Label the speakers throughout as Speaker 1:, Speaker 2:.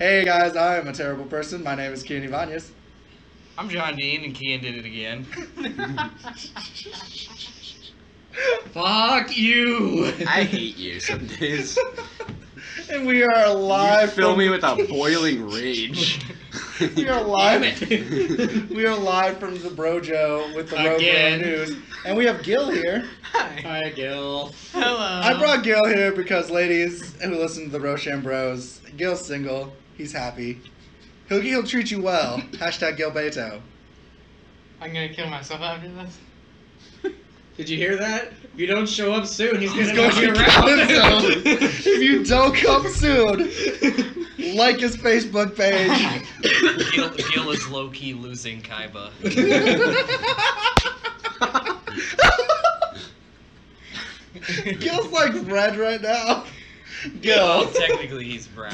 Speaker 1: Hey guys, I am a terrible person. My name is Kien Ibanez.
Speaker 2: I'm John Dean, and Kien did it again.
Speaker 3: Fuck you!
Speaker 4: I hate you some days.
Speaker 1: And we are live.
Speaker 4: You fill me with a boiling rage.
Speaker 1: We are live. We are live from the Brojo with the Robro News, and we have Gil here.
Speaker 3: Hi, Gil.
Speaker 5: Hello.
Speaker 1: I brought Gil here because ladies who listen to the Roshan Bros, Gil's single. He's happy. He'll treat you well. Hashtag Gil Beto.
Speaker 5: I'm gonna kill myself after this.
Speaker 3: Did you hear that? If you don't show up soon, he's gonna
Speaker 1: Go
Speaker 3: knock you
Speaker 1: kill
Speaker 3: around.
Speaker 1: himself. If you don't come soon, like his Facebook page.
Speaker 2: Gil is low-key losing Kaiba.
Speaker 1: Gil's like red right now. Gil.
Speaker 2: Well, technically he's brown.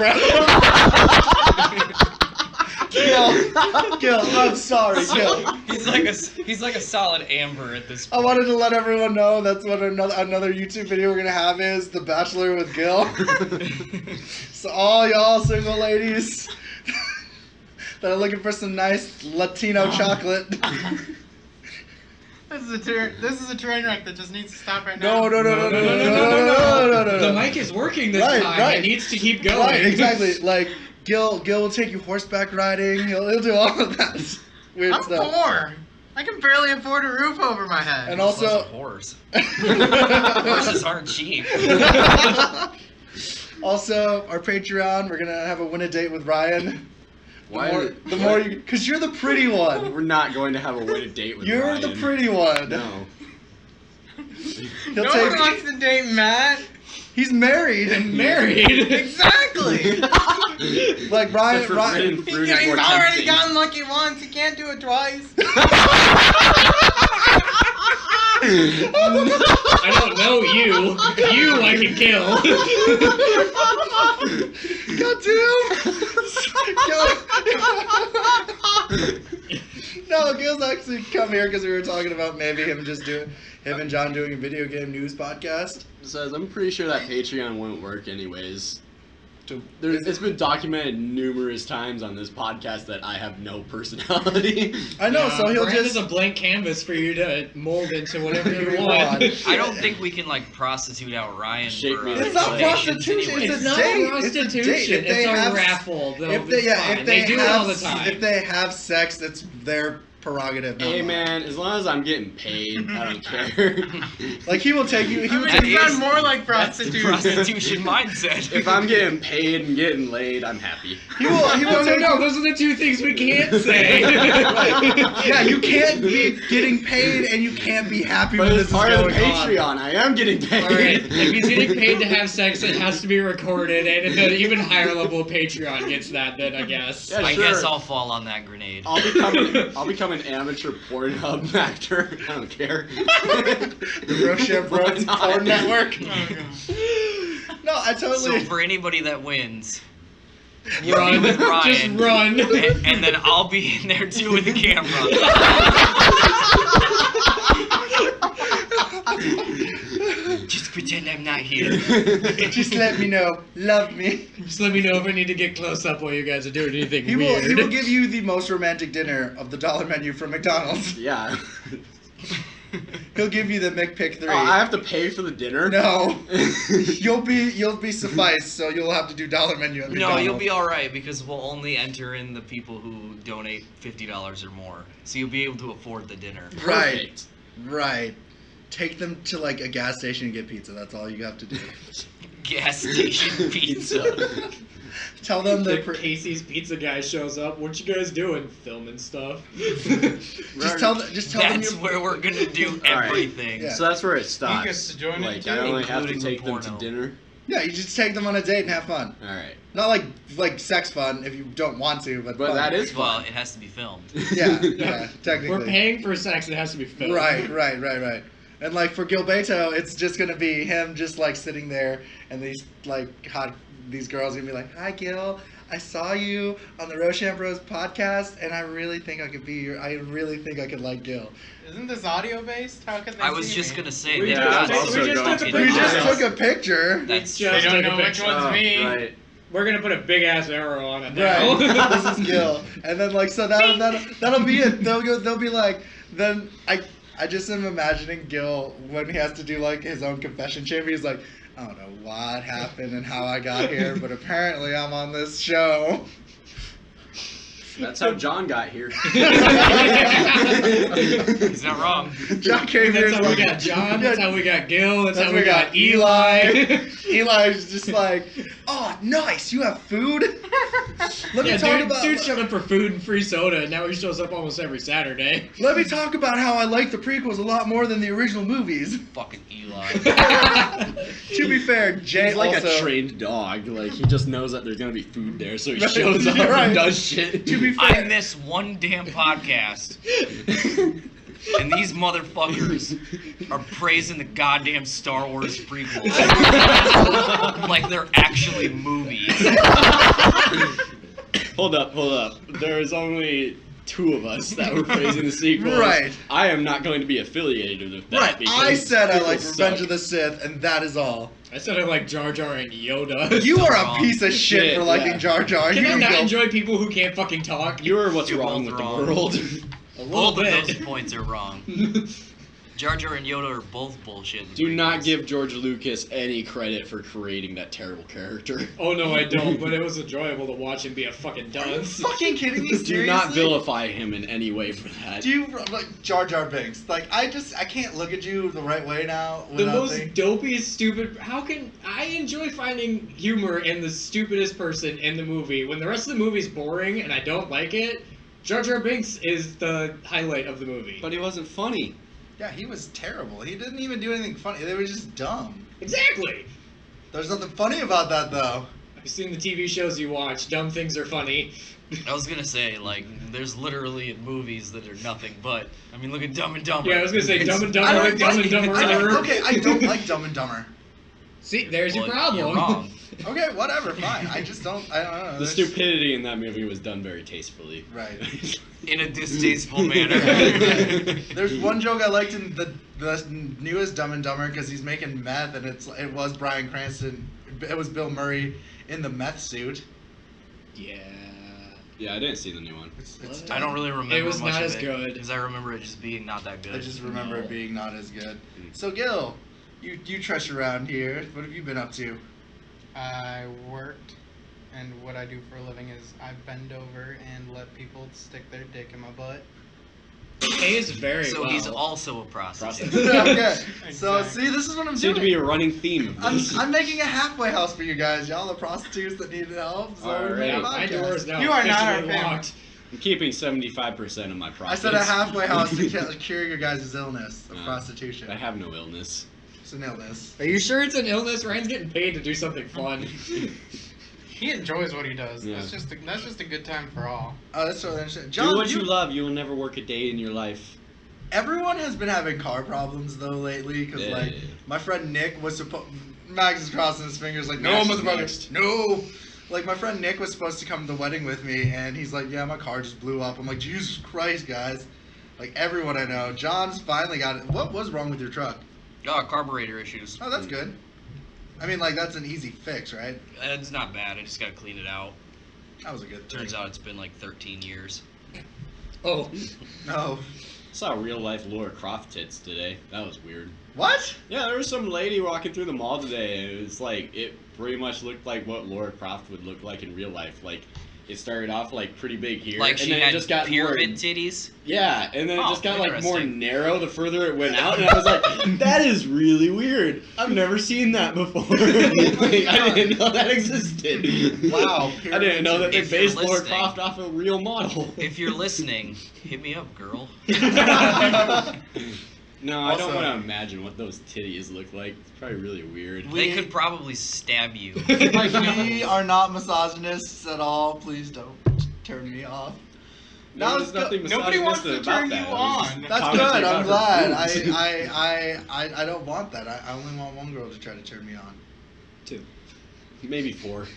Speaker 1: Gil, I'm sorry, Gil.
Speaker 2: He's like a solid amber at this point.
Speaker 1: I wanted to let everyone know that's what another YouTube video we're gonna have is The Bachelor with Gil. So all y'all single ladies that are looking for some nice Latino chocolate.
Speaker 5: This is a train wreck that just needs to stop right now.
Speaker 1: No.
Speaker 3: The mic is working this time.
Speaker 1: Right.
Speaker 3: It needs to keep going.
Speaker 1: Right, exactly. Like Gil will take you horseback riding. He'll do all of that weird
Speaker 5: I'm
Speaker 1: stuff.
Speaker 5: poor. I can barely afford a roof over my head.
Speaker 1: And also,
Speaker 2: horse. Horses aren't cheap.
Speaker 1: Also, our Patreon, we're gonna have a win a date with Ryan. The more you, because you're the pretty one.
Speaker 4: We're not going to have a win a date with
Speaker 1: You're
Speaker 4: Ryan.
Speaker 1: the pretty one.
Speaker 4: No.
Speaker 1: He'll
Speaker 5: no one wants to date Matt.
Speaker 1: He's married.
Speaker 5: Exactly.
Speaker 1: Like Ryan.
Speaker 4: He's
Speaker 5: already gotten lucky once. He can't do it twice.
Speaker 3: I don't know you. You I can kill.
Speaker 1: Goddamn. No, Gil's actually come here because we were talking about maybe him and John doing a video game news podcast.
Speaker 4: Says I'm pretty sure that Patreon won't work anyways. It's been documented numerous times on this podcast that I have no personality.
Speaker 1: I know, so he'll
Speaker 3: Brand
Speaker 1: just
Speaker 3: is a blank canvas for you to mold into whatever you want.
Speaker 2: I don't think we can prostitute out Ryan.
Speaker 4: Shape
Speaker 2: for,
Speaker 4: me
Speaker 1: It's not prostitution.
Speaker 3: It's
Speaker 1: It's
Speaker 3: not
Speaker 1: a date.
Speaker 3: prostitution. It's a raffle.
Speaker 1: If they
Speaker 3: do it all the time.
Speaker 1: If they have sex, it's their prerogative.
Speaker 4: Hey man, as long as I'm getting paid, I don't care.
Speaker 1: Like he will take you. He will
Speaker 5: It
Speaker 1: take you.
Speaker 5: sounds more like
Speaker 2: That's the
Speaker 5: prostitution.
Speaker 2: prostitution mindset.
Speaker 4: If I'm getting paid and getting laid, I'm happy.
Speaker 1: He will take
Speaker 3: No,
Speaker 1: you.
Speaker 3: those are the two things we can't say.
Speaker 1: Yeah, you can't be getting paid and you can't be happy
Speaker 4: But
Speaker 1: when
Speaker 4: as
Speaker 1: this is
Speaker 4: part of the
Speaker 1: going on.
Speaker 4: Patreon, I am getting paid.
Speaker 3: Alright, if he's getting paid to have sex, it has to be recorded, and if an even higher level Patreon gets that, then I guess.
Speaker 4: Yeah,
Speaker 2: I
Speaker 4: sure.
Speaker 2: guess I'll fall on that grenade.
Speaker 4: I'll become an amateur Pornhub actor. I don't care.
Speaker 1: The Roshan Bros porn network. No, I
Speaker 2: So
Speaker 1: totally.
Speaker 2: for anybody that wins, you
Speaker 3: Run.
Speaker 2: be with Ryan,
Speaker 3: Just run.
Speaker 2: and then I'll be in there too with the camera. Just pretend I'm not here.
Speaker 1: Just let me know. Love me.
Speaker 3: Just let me know if I need to get close up while you guys are doing anything
Speaker 1: He
Speaker 3: weird.
Speaker 1: will give you the most romantic dinner of the dollar menu from McDonald's.
Speaker 4: Yeah.
Speaker 1: He'll give you the McPick 3.
Speaker 4: Oh, I have to pay for the dinner?
Speaker 1: No. You'll be sufficed, so you'll have to do dollar menu at
Speaker 2: No,
Speaker 1: McDonald's.
Speaker 2: you'll be alright because we'll only enter in the people who donate $50 or more. So you'll be able to afford the dinner.
Speaker 1: Right. Right. Take them to like a gas station and get pizza. That's all you have to do.
Speaker 2: Gas station pizza.
Speaker 1: Tell them
Speaker 3: the
Speaker 1: the
Speaker 3: Casey's pizza guy shows up. What you guys doing? Filming stuff.
Speaker 1: just tell them
Speaker 2: That's where we're gonna do everything.
Speaker 1: Yeah.
Speaker 4: So that's where it stops.
Speaker 5: He gets to join it
Speaker 4: like,
Speaker 5: too,
Speaker 4: I only have to
Speaker 2: including the
Speaker 4: take them to
Speaker 2: porno.
Speaker 4: dinner.
Speaker 1: Yeah, you just take them on a date and have fun.
Speaker 4: Alright.
Speaker 1: Not like sex fun if you don't want to, but fun.
Speaker 4: that is
Speaker 2: Well,
Speaker 4: fun.
Speaker 2: it has to be filmed.
Speaker 1: Yeah, technically.
Speaker 3: We're paying for sex. It has to be filmed.
Speaker 1: Right. And like for Gilberto, it's just gonna be him just like sitting there, and these girls gonna be like, "Hi, Gil. I saw you on the Roshan Bros podcast, and I really think I could like Gil."
Speaker 5: Isn't this audio based? How could they
Speaker 2: I was
Speaker 5: see
Speaker 2: just
Speaker 5: me?
Speaker 2: gonna say
Speaker 4: We
Speaker 2: that.
Speaker 4: just-
Speaker 2: that's
Speaker 4: also
Speaker 3: we just
Speaker 4: going
Speaker 3: took a
Speaker 4: to
Speaker 1: We
Speaker 3: picture.
Speaker 1: just took a picture.
Speaker 2: That's
Speaker 3: Just
Speaker 5: They don't
Speaker 3: take a
Speaker 5: know which
Speaker 3: picture.
Speaker 5: one's me.
Speaker 4: Right.
Speaker 3: We're gonna put a big ass arrow on it now.
Speaker 1: Right. This is Gil. And then like so that'll be it. They'll be like then I just am imagining Gil when he has to do like his own confession chamber. He's like, I don't know what happened and how I got here, but apparently I'm on this show.
Speaker 4: That's how John got here.
Speaker 2: He's not wrong.
Speaker 1: John came here.
Speaker 3: That's how we got John. That's how we got Gil. That's how we got
Speaker 1: Eli. Eli's just like, oh, nice. You have food? Let me talk about.
Speaker 3: Dude showed up for food and free soda, and now he shows up almost every Saturday.
Speaker 1: Let me talk about how I like the prequels a lot more than the original movies.
Speaker 2: Fucking Eli.
Speaker 1: To be fair, Jay
Speaker 4: He's like
Speaker 1: also,
Speaker 4: a trained dog. Like, he just knows that there's gonna be food there, so he
Speaker 1: Right.
Speaker 4: shows up
Speaker 1: Right.
Speaker 4: and does shit.
Speaker 1: To be
Speaker 2: I
Speaker 1: fair,
Speaker 2: miss one damn podcast. And these motherfuckers are praising the goddamn Star Wars prequels. Like they're actually movies.
Speaker 4: Hold up. There's only 2 of us that were praising the sequels.
Speaker 1: Right.
Speaker 4: I am not going to be affiliated with that.
Speaker 1: right.
Speaker 4: because
Speaker 1: I said I like
Speaker 4: prequels
Speaker 1: Revenge
Speaker 4: suck.
Speaker 1: of the Sith, and that is all.
Speaker 3: I said I like Jar Jar and Yoda.
Speaker 1: You are a
Speaker 2: wrong.
Speaker 1: piece of shit for liking
Speaker 4: Yeah.
Speaker 1: Jar Jar.
Speaker 3: Can
Speaker 1: You
Speaker 3: I not
Speaker 1: go-
Speaker 3: enjoy people who can't fucking talk?
Speaker 4: You're what's
Speaker 2: You're
Speaker 4: wrong
Speaker 2: both
Speaker 4: with
Speaker 2: wrong.
Speaker 4: the world.
Speaker 3: A little
Speaker 2: Both of those
Speaker 3: bit.
Speaker 2: points are wrong. Jar Jar and Yoda are both bullshit. in the
Speaker 4: Do not
Speaker 2: prequels.
Speaker 4: give George Lucas any credit for creating that terrible character.
Speaker 3: Oh no, I don't. But it was enjoyable to watch him be a fucking dunce.
Speaker 1: Fucking kidding me? Seriously?
Speaker 4: Do not vilify him in any way for that.
Speaker 1: Do you like Jar Jar Binks? Like I can't look at you the right way now.
Speaker 3: The
Speaker 1: without
Speaker 3: most
Speaker 1: thinking-
Speaker 3: dopey, stupid. How can I enjoy finding humor in the stupidest person in the movie when the rest of the movie's boring and I don't like it? Jar Jar Binks is the highlight of the movie.
Speaker 4: But he wasn't funny.
Speaker 1: Yeah, he was terrible. He didn't even do anything funny. They were just dumb.
Speaker 3: Exactly.
Speaker 1: There's nothing funny about that though.
Speaker 3: I've seen the TV shows you watch. Dumb things are funny.
Speaker 2: I was gonna say, like, there's literally movies that are nothing but. I mean, look at Dumb and Dumber.
Speaker 3: Yeah, I was gonna say Dumb and
Speaker 1: I
Speaker 3: Dumber,
Speaker 1: don't
Speaker 3: Dumb
Speaker 1: like-
Speaker 3: and Dumber.
Speaker 1: I don't like Dumb and Dumber.
Speaker 3: See, there's your
Speaker 2: Well,
Speaker 3: problem.
Speaker 2: You're wrong.
Speaker 1: Okay, whatever, fine. I just don't. I don't know.
Speaker 4: The
Speaker 1: There's-
Speaker 4: stupidity in that movie was done very tastefully.
Speaker 1: Right.
Speaker 2: In a distasteful manner.
Speaker 1: There's one joke I liked in the newest Dumb and Dumber because he's making meth and it was Bryan Cranston. It was Bill Murray in the meth suit.
Speaker 3: Yeah.
Speaker 4: Yeah, I didn't see the new one.
Speaker 1: It's
Speaker 2: I don't really remember
Speaker 3: It was
Speaker 2: much
Speaker 3: not
Speaker 2: of
Speaker 3: as
Speaker 2: it,
Speaker 3: good.
Speaker 2: because I remember it just being not that good.
Speaker 1: I just remember
Speaker 4: No.
Speaker 1: it being not as good. So Gil, you treasure around here. What have you been up to?
Speaker 5: I worked, and what I do for a living is I bend over and let people stick their dick in my butt.
Speaker 3: He pays very
Speaker 2: So
Speaker 3: well.
Speaker 2: he's also a prostitute.
Speaker 1: Okay. So
Speaker 5: Exactly.
Speaker 1: see, this is what I'm
Speaker 4: Seemed to
Speaker 1: doing.
Speaker 4: be a running theme of this.
Speaker 1: I'm making a halfway house for you guys. Y'all the prostitutes that needed help. So
Speaker 4: All
Speaker 1: we made a
Speaker 4: right.
Speaker 3: My
Speaker 1: podcast.
Speaker 3: door is now
Speaker 5: You are not our
Speaker 3: officially
Speaker 5: family.
Speaker 3: locked.
Speaker 4: I'm keeping 75% of my
Speaker 1: I
Speaker 4: profits.
Speaker 1: said a halfway house to cure your guys' illness of
Speaker 4: No.
Speaker 1: prostitution.
Speaker 4: I have no illness.
Speaker 1: It's an illness.
Speaker 3: Are you sure it's an illness? Ryan's getting paid to do something fun.
Speaker 5: He enjoys what he does.
Speaker 4: Yeah.
Speaker 5: That's just a good time for all.
Speaker 1: Oh, that's so interesting. John,
Speaker 4: Do what you love. You will never work a day in your life.
Speaker 1: Everyone has been having car problems though lately because
Speaker 4: Yeah.
Speaker 1: like my friend Nick was supposed. Max is crossing his fingers like no,
Speaker 4: Max is
Speaker 1: motherfucker,
Speaker 4: next.
Speaker 1: no. Like my friend Nick was supposed to come to the wedding with me and he's like, yeah, my car just blew up. I'm like, Jesus Christ, guys. Like everyone I know. John's finally got it. What was wrong with your truck?
Speaker 2: Oh, carburetor issues.
Speaker 1: Oh, that's good. I mean, like that's an easy fix, right?
Speaker 2: It's not bad. I just gotta clean it out.
Speaker 1: That was a good thing.
Speaker 2: Turns out it's been like 13 years.
Speaker 3: Oh.
Speaker 1: No.
Speaker 4: Saw real life Laura Croft tits today. That was weird.
Speaker 1: What?
Speaker 4: Yeah, there was some lady walking through the mall today, and it was like it pretty much looked like what Laura Croft would look like in real life. Like it started off like pretty big here,
Speaker 2: Like
Speaker 4: and
Speaker 2: she
Speaker 4: then
Speaker 2: had
Speaker 4: it just got
Speaker 2: pyramid
Speaker 4: more.
Speaker 2: titties.
Speaker 4: Yeah, and then it
Speaker 2: Oh,
Speaker 4: just got like more
Speaker 2: interesting.
Speaker 4: narrow the further it went out, and I was like, that is really weird. I've never seen that before. Like, I didn't know that existed.
Speaker 1: Wow,
Speaker 4: I didn't know that they
Speaker 2: If you're
Speaker 4: based Laura
Speaker 2: listening-
Speaker 4: Croft off a real model.
Speaker 2: If you're listening, hit me up, girl.
Speaker 4: No, I don't
Speaker 1: Also-
Speaker 4: want to imagine what those titties look like. It's probably really weird.
Speaker 2: They could probably stab you.
Speaker 1: Like we are not misogynists at all. Please don't turn me off.
Speaker 4: No,
Speaker 1: That was
Speaker 4: there's nothing
Speaker 5: Nobody wants to
Speaker 4: misogynistic about
Speaker 5: turn
Speaker 4: that.
Speaker 5: you
Speaker 4: I was just
Speaker 5: on.
Speaker 1: That's
Speaker 4: commenting
Speaker 1: good. I'm
Speaker 4: about
Speaker 1: glad.
Speaker 4: her boobs.
Speaker 1: I don't want that. I only want one girl to try to turn me on.
Speaker 3: 2.
Speaker 4: Maybe 4.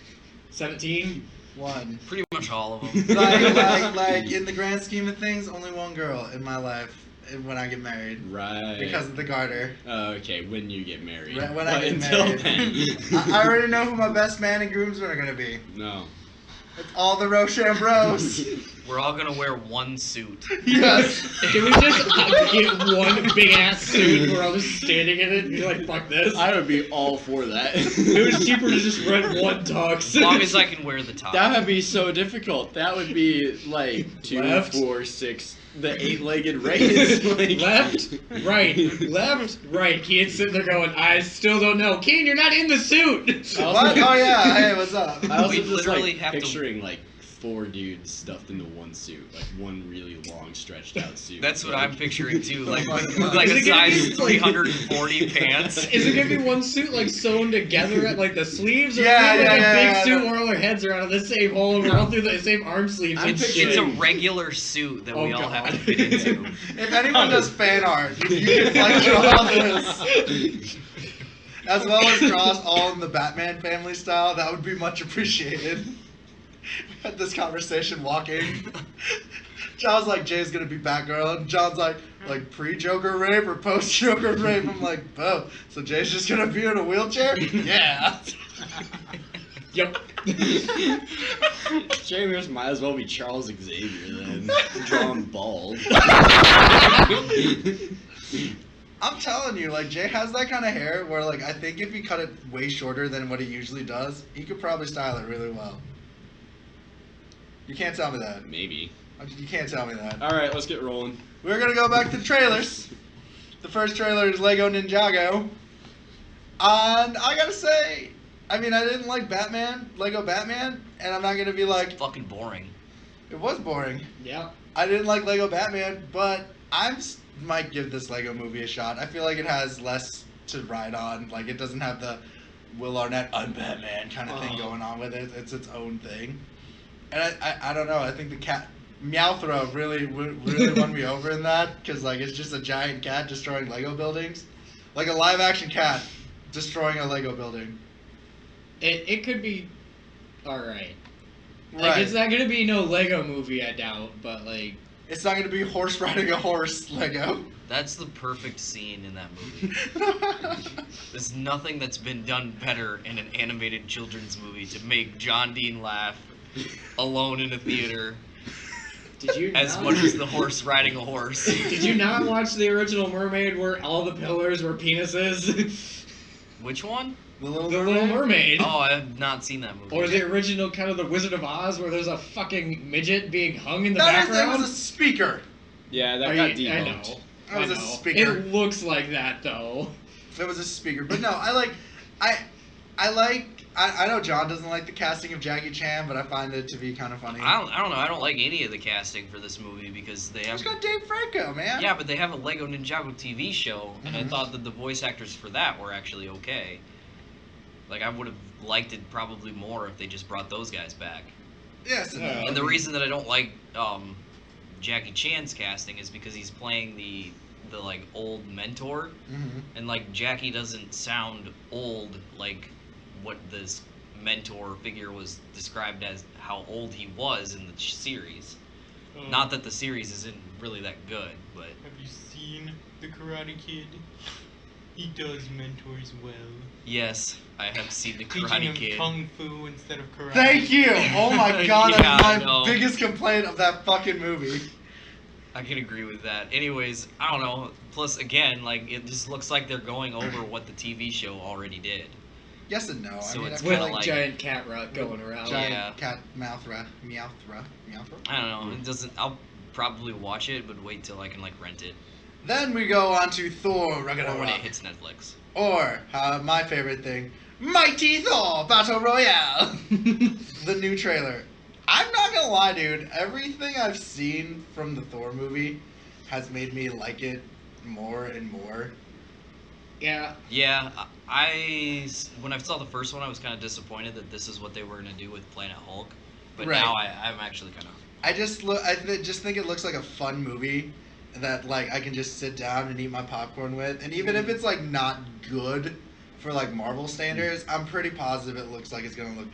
Speaker 3: 17.
Speaker 1: One.
Speaker 2: Pretty much all of them.
Speaker 1: Like in the grand scheme of things, only one girl in my life. when I get married.
Speaker 4: Right.
Speaker 1: Because of the garter.
Speaker 4: Okay, when you get married.
Speaker 1: When
Speaker 4: but
Speaker 1: I get
Speaker 4: until
Speaker 1: married.
Speaker 4: then.
Speaker 1: I already know who my best man and groomsmen are gonna be.
Speaker 4: No.
Speaker 1: It's all the Rochambeaus.
Speaker 2: We're all gonna wear one suit.
Speaker 1: Yes.
Speaker 3: Can we just get one big ass suit where I'm just standing in it and be like, fuck this?
Speaker 4: I would be all for that.
Speaker 3: It was cheaper to just rent one tux.
Speaker 2: As long as I can wear the top.
Speaker 4: That would be so difficult. That would be like 2,
Speaker 3: Left.
Speaker 4: 4, 6, the 8-legged race. Like,
Speaker 3: Left, right. Kien's sitting there going, I still don't know. Kien, you're not in the suit.
Speaker 1: What? Oh yeah. Hey, what's up?
Speaker 4: I also
Speaker 2: We
Speaker 4: just
Speaker 2: literally
Speaker 4: like
Speaker 2: have to-
Speaker 4: picturing like 4 dudes stuffed into one suit, like one really long stretched out suit.
Speaker 2: That's what
Speaker 4: Like-
Speaker 2: I'm picturing too. Like,
Speaker 1: Oh my
Speaker 2: with
Speaker 1: God.
Speaker 2: like
Speaker 3: Is
Speaker 2: a
Speaker 3: it gonna
Speaker 2: size
Speaker 3: be, like-
Speaker 2: 340 pants.
Speaker 3: Is it gonna be one suit like sewn together at like the sleeves, or
Speaker 1: Yeah,
Speaker 3: is it like
Speaker 1: yeah,
Speaker 3: a big
Speaker 1: yeah,
Speaker 3: suit
Speaker 1: yeah.
Speaker 3: where all our heads are out of the same hole and we're all through the same arm sleeves?
Speaker 4: I'm
Speaker 3: and
Speaker 2: It's
Speaker 3: shit?
Speaker 2: a regular suit that we
Speaker 3: Oh,
Speaker 2: all have to
Speaker 3: God.
Speaker 2: fit into.
Speaker 1: If anyone does fan art, if you can like draw this, as well as draw us all in the Batman family style, that would be much appreciated. We had this conversation walking. John's like, Jay's gonna be Batgirl, and John's like pre-Joker rape or post-Joker rape. I'm like, both. So Jay's just gonna be in a wheelchair? Yeah.
Speaker 3: Yep.
Speaker 4: James might as well be Charles Xavier then, drawn bald.
Speaker 1: I'm telling you, like, Jay has that kind of hair where, like, I think if he cut it way shorter than what he usually does, he could probably style it really well. You can't tell me that.
Speaker 4: Maybe.
Speaker 1: You can't tell me that.
Speaker 4: All right, let's get rolling.
Speaker 1: We're gonna go back to the trailers. The first trailer is Lego Ninjago. And I gotta say, I mean, I didn't like Lego Batman, and I'm not gonna be like,
Speaker 2: Fucking boring.
Speaker 1: it was boring.
Speaker 3: Yeah.
Speaker 1: I didn't like Lego Batman, but might give this Lego movie a shot. I feel like it has less to ride on. Like, it doesn't have the Will Arnett, I'm Batman kind of thing going on with it. It's its own thing. And I don't know. I think the cat Meowthrow really won me over in that, because like it's just a giant cat destroying Lego buildings, like a live action cat destroying a Lego building.
Speaker 3: It could be alright. Like,
Speaker 1: Right.
Speaker 3: it's not gonna be no Lego movie, I doubt, but like.
Speaker 1: It's not going to be horse riding a horse Lego.
Speaker 2: That's the perfect scene in that movie. There's nothing that's been done better in an animated children's movie to make John Dean laugh alone in a theater
Speaker 3: Did you
Speaker 2: as
Speaker 3: not-
Speaker 2: much as the horse riding a horse.
Speaker 3: Did you not watch the original Mermaid where all the pillars were penises?
Speaker 2: Which one?
Speaker 1: The Little
Speaker 3: The Little Mermaid.
Speaker 2: Oh, I have not seen that movie.
Speaker 3: Or the original kind of the Wizard of Oz where there's a fucking midget being hung in the
Speaker 1: That
Speaker 3: background.
Speaker 1: was a speaker.
Speaker 4: Yeah, that
Speaker 3: Are
Speaker 4: got
Speaker 3: you- I know.
Speaker 4: debunked.
Speaker 1: That was
Speaker 3: I
Speaker 1: a
Speaker 3: know.
Speaker 1: speaker.
Speaker 3: It looks like that though.
Speaker 1: It was a speaker. But no, I know John doesn't like the casting of Jackie Chan, but I find it to be kind of funny.
Speaker 2: I don't know. I don't like any of the casting for this movie because they have.
Speaker 1: It's got Dave Franco, man.
Speaker 2: Yeah, but they have a Lego Ninjago TV show, and I
Speaker 1: Mhm.
Speaker 2: thought that the voice actors for that were actually okay. Like, I would have liked it probably more if they just brought those guys back.
Speaker 1: Yes. And,
Speaker 3: Yeah.
Speaker 2: And the reason that I don't like Jackie Chan's casting is because he's playing the like old mentor,
Speaker 1: Mhm.
Speaker 2: and like Jackie doesn't sound old like what this mentor figure was described as how old he was in the series. Not that the series isn't really that good, but
Speaker 5: Have you seen The Karate Kid? He does mentors well.
Speaker 2: yes, I have seen the
Speaker 5: Teaching
Speaker 2: Karate
Speaker 5: him
Speaker 2: Kid.
Speaker 5: kung fu instead of karate.
Speaker 1: Thank you. Oh my god,
Speaker 2: Yeah, I
Speaker 1: that's
Speaker 2: know.
Speaker 1: my biggest complaint of that fucking movie.
Speaker 2: I can agree with that. Anyways, I don't know. Plus, again, like it just looks like they're going over what the TV show already did.
Speaker 1: Yes and no.
Speaker 2: So
Speaker 1: I mean,
Speaker 2: it's
Speaker 1: I
Speaker 3: With
Speaker 1: feel
Speaker 2: kinda
Speaker 1: like
Speaker 3: giant cat rut going around.
Speaker 1: giant
Speaker 2: Yeah.
Speaker 1: cat Meowthra.
Speaker 2: I don't know. It doesn't. I'll probably watch it, but wait till I can like rent it
Speaker 1: Then we go on to Thor
Speaker 2: or when it
Speaker 1: Ragnarok.
Speaker 2: hits Netflix.
Speaker 1: Or, my favorite thing, Mighty Thor Battle Royale. The new trailer. I'm not gonna lie, dude. Everything I've seen from the Thor movie has made me like it more and more.
Speaker 3: Yeah.
Speaker 2: Yeah, when I saw the first one, I was kind of disappointed that this is what they were gonna do with Planet Hulk. But
Speaker 1: Right.
Speaker 2: now I'm actually kind of.
Speaker 1: I just just think it looks like a fun movie that like I can just sit down and eat my popcorn with, and even if it's like not good for like Marvel standards, I'm pretty positive it looks like it's gonna look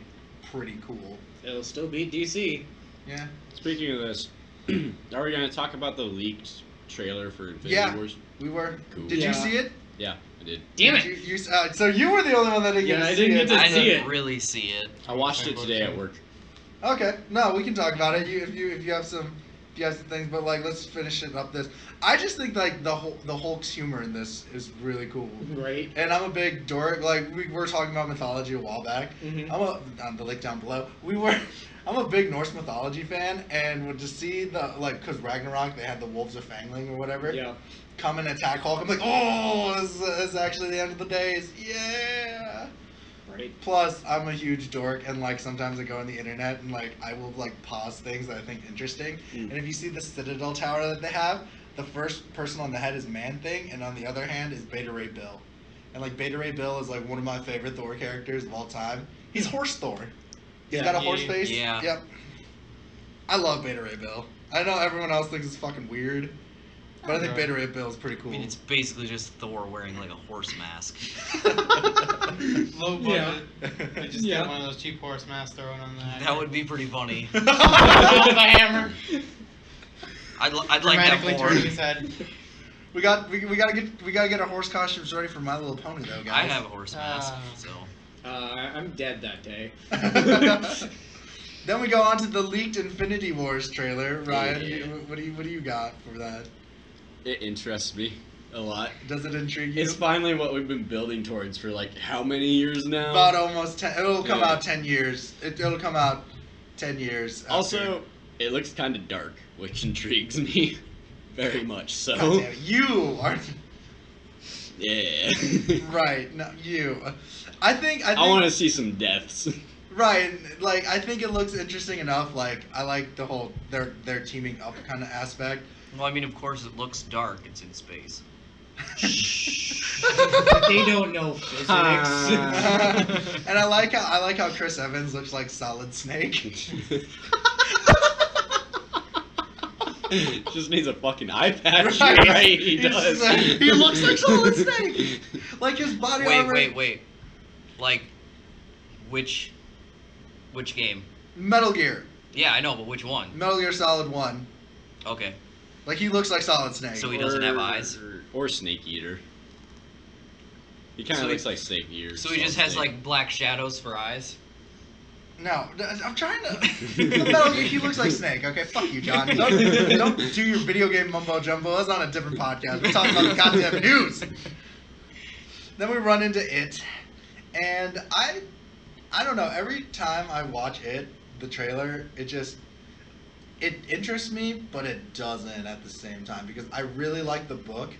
Speaker 1: pretty cool.
Speaker 3: It'll still beat DC.
Speaker 1: Yeah.
Speaker 4: Speaking of this, are we going to talk about the leaked trailer for Infinity
Speaker 1: Yeah.
Speaker 4: Wars?
Speaker 1: We were.
Speaker 4: Cool.
Speaker 1: Did you see it?
Speaker 4: Yeah, I did.
Speaker 3: Damn
Speaker 1: Did
Speaker 3: it!
Speaker 1: so you were the only one that didn't get
Speaker 3: Yeah,
Speaker 1: to
Speaker 3: I
Speaker 1: see
Speaker 3: didn't
Speaker 1: it.
Speaker 3: get to
Speaker 2: I
Speaker 3: see
Speaker 2: didn't
Speaker 3: it.
Speaker 2: really see it.
Speaker 4: I watched it today at work.
Speaker 1: Okay, no, we can talk about it. If you have some things, but like let's finish it up. This I just think like the Hulk's humor in this is really cool.
Speaker 3: Right.
Speaker 1: And I'm a big dork. Like we were talking about mythology a while back.
Speaker 3: Mhm.
Speaker 1: On the link down below. I'm a big Norse mythology fan, and would just see the because Ragnarok they had the wolves of Fangling or whatever.
Speaker 3: Yeah.
Speaker 1: Come and attack Hulk. I'm like, oh, this is actually the end of the days. Yeah.
Speaker 3: Right.
Speaker 1: Plus, I'm a huge dork, and like sometimes I go on the internet and like I will like pause things that I think interesting. And if you see the Citadel Tower that they have, the first person on the head is Man-Thing, and on the other hand is Beta Ray Bill. And like Beta Ray Bill is like one of my favorite Thor characters of all time. He's Horse Thor. He's got a horse face.
Speaker 2: Yeah.
Speaker 1: Yep. I love Beta Ray Bill. I know everyone else thinks it's fucking weird, but I think Beta Ray Bill is pretty cool.
Speaker 2: I mean, it's basically just Thor wearing like a horse mask.
Speaker 5: Low budget. They just
Speaker 3: Yeah.
Speaker 5: get one of those cheap horse masks thrown on the
Speaker 2: That would be pretty funny.
Speaker 5: with a hammer.
Speaker 2: I'd like that
Speaker 5: Dramatically
Speaker 2: more.
Speaker 5: turning his head.
Speaker 1: we gotta get our horse costumes ready for My Little Pony though, guys.
Speaker 2: I have a horse mask, so.
Speaker 3: I'm dead that day.
Speaker 1: Then we go on to the leaked Infinity Wars trailer. Ryan,
Speaker 4: Yeah.
Speaker 1: what do you got for that?
Speaker 4: It interests me a lot.
Speaker 1: Does it intrigue you?
Speaker 4: It's finally what we've been building towards for like how many years now?
Speaker 1: About almost 10. It'll come
Speaker 4: Yeah.
Speaker 1: out 10 years. It'll come out 10 years. After.
Speaker 4: Also, it looks kind of dark, which intrigues me very much. So,
Speaker 1: God damn it, you are
Speaker 4: yeah.
Speaker 1: right. No, you. I think.
Speaker 4: I want to see some deaths.
Speaker 1: Right, like I think it looks interesting enough. Like I like the whole they're teaming up kind of aspect.
Speaker 2: Well, I mean, of course, it looks dark. It's in space.
Speaker 3: They don't know physics.
Speaker 1: And I like how Chris Evans looks like Solid Snake.
Speaker 4: Just needs a fucking eye patch.
Speaker 1: Right.
Speaker 4: Right, he
Speaker 1: He's
Speaker 4: does.
Speaker 1: just he looks like Solid Snake. Like his body armor.
Speaker 2: Wait. Like, which game?
Speaker 1: Metal Gear.
Speaker 2: Yeah, I know, but which one?
Speaker 1: Metal Gear Solid 1.
Speaker 2: Okay.
Speaker 1: Like he looks like Solid Snake.
Speaker 2: So he doesn't have eyes?
Speaker 4: Or Snake Eater. He kind
Speaker 2: So
Speaker 4: of
Speaker 2: he-
Speaker 4: looks like Snake Eater.
Speaker 2: So he just
Speaker 4: Solid
Speaker 2: has
Speaker 4: Snake.
Speaker 2: like black shadows for eyes.
Speaker 1: No, I'm trying to. Metal Gear, he looks like Snake. Okay, fuck you, John. Don't do your video game mumbo jumbo. That's on a different podcast. We're talking about the goddamn news. Then we run into It, and I don't know. Every time I watch It, the trailer, it interests me, but it doesn't at the same time because I really like the book,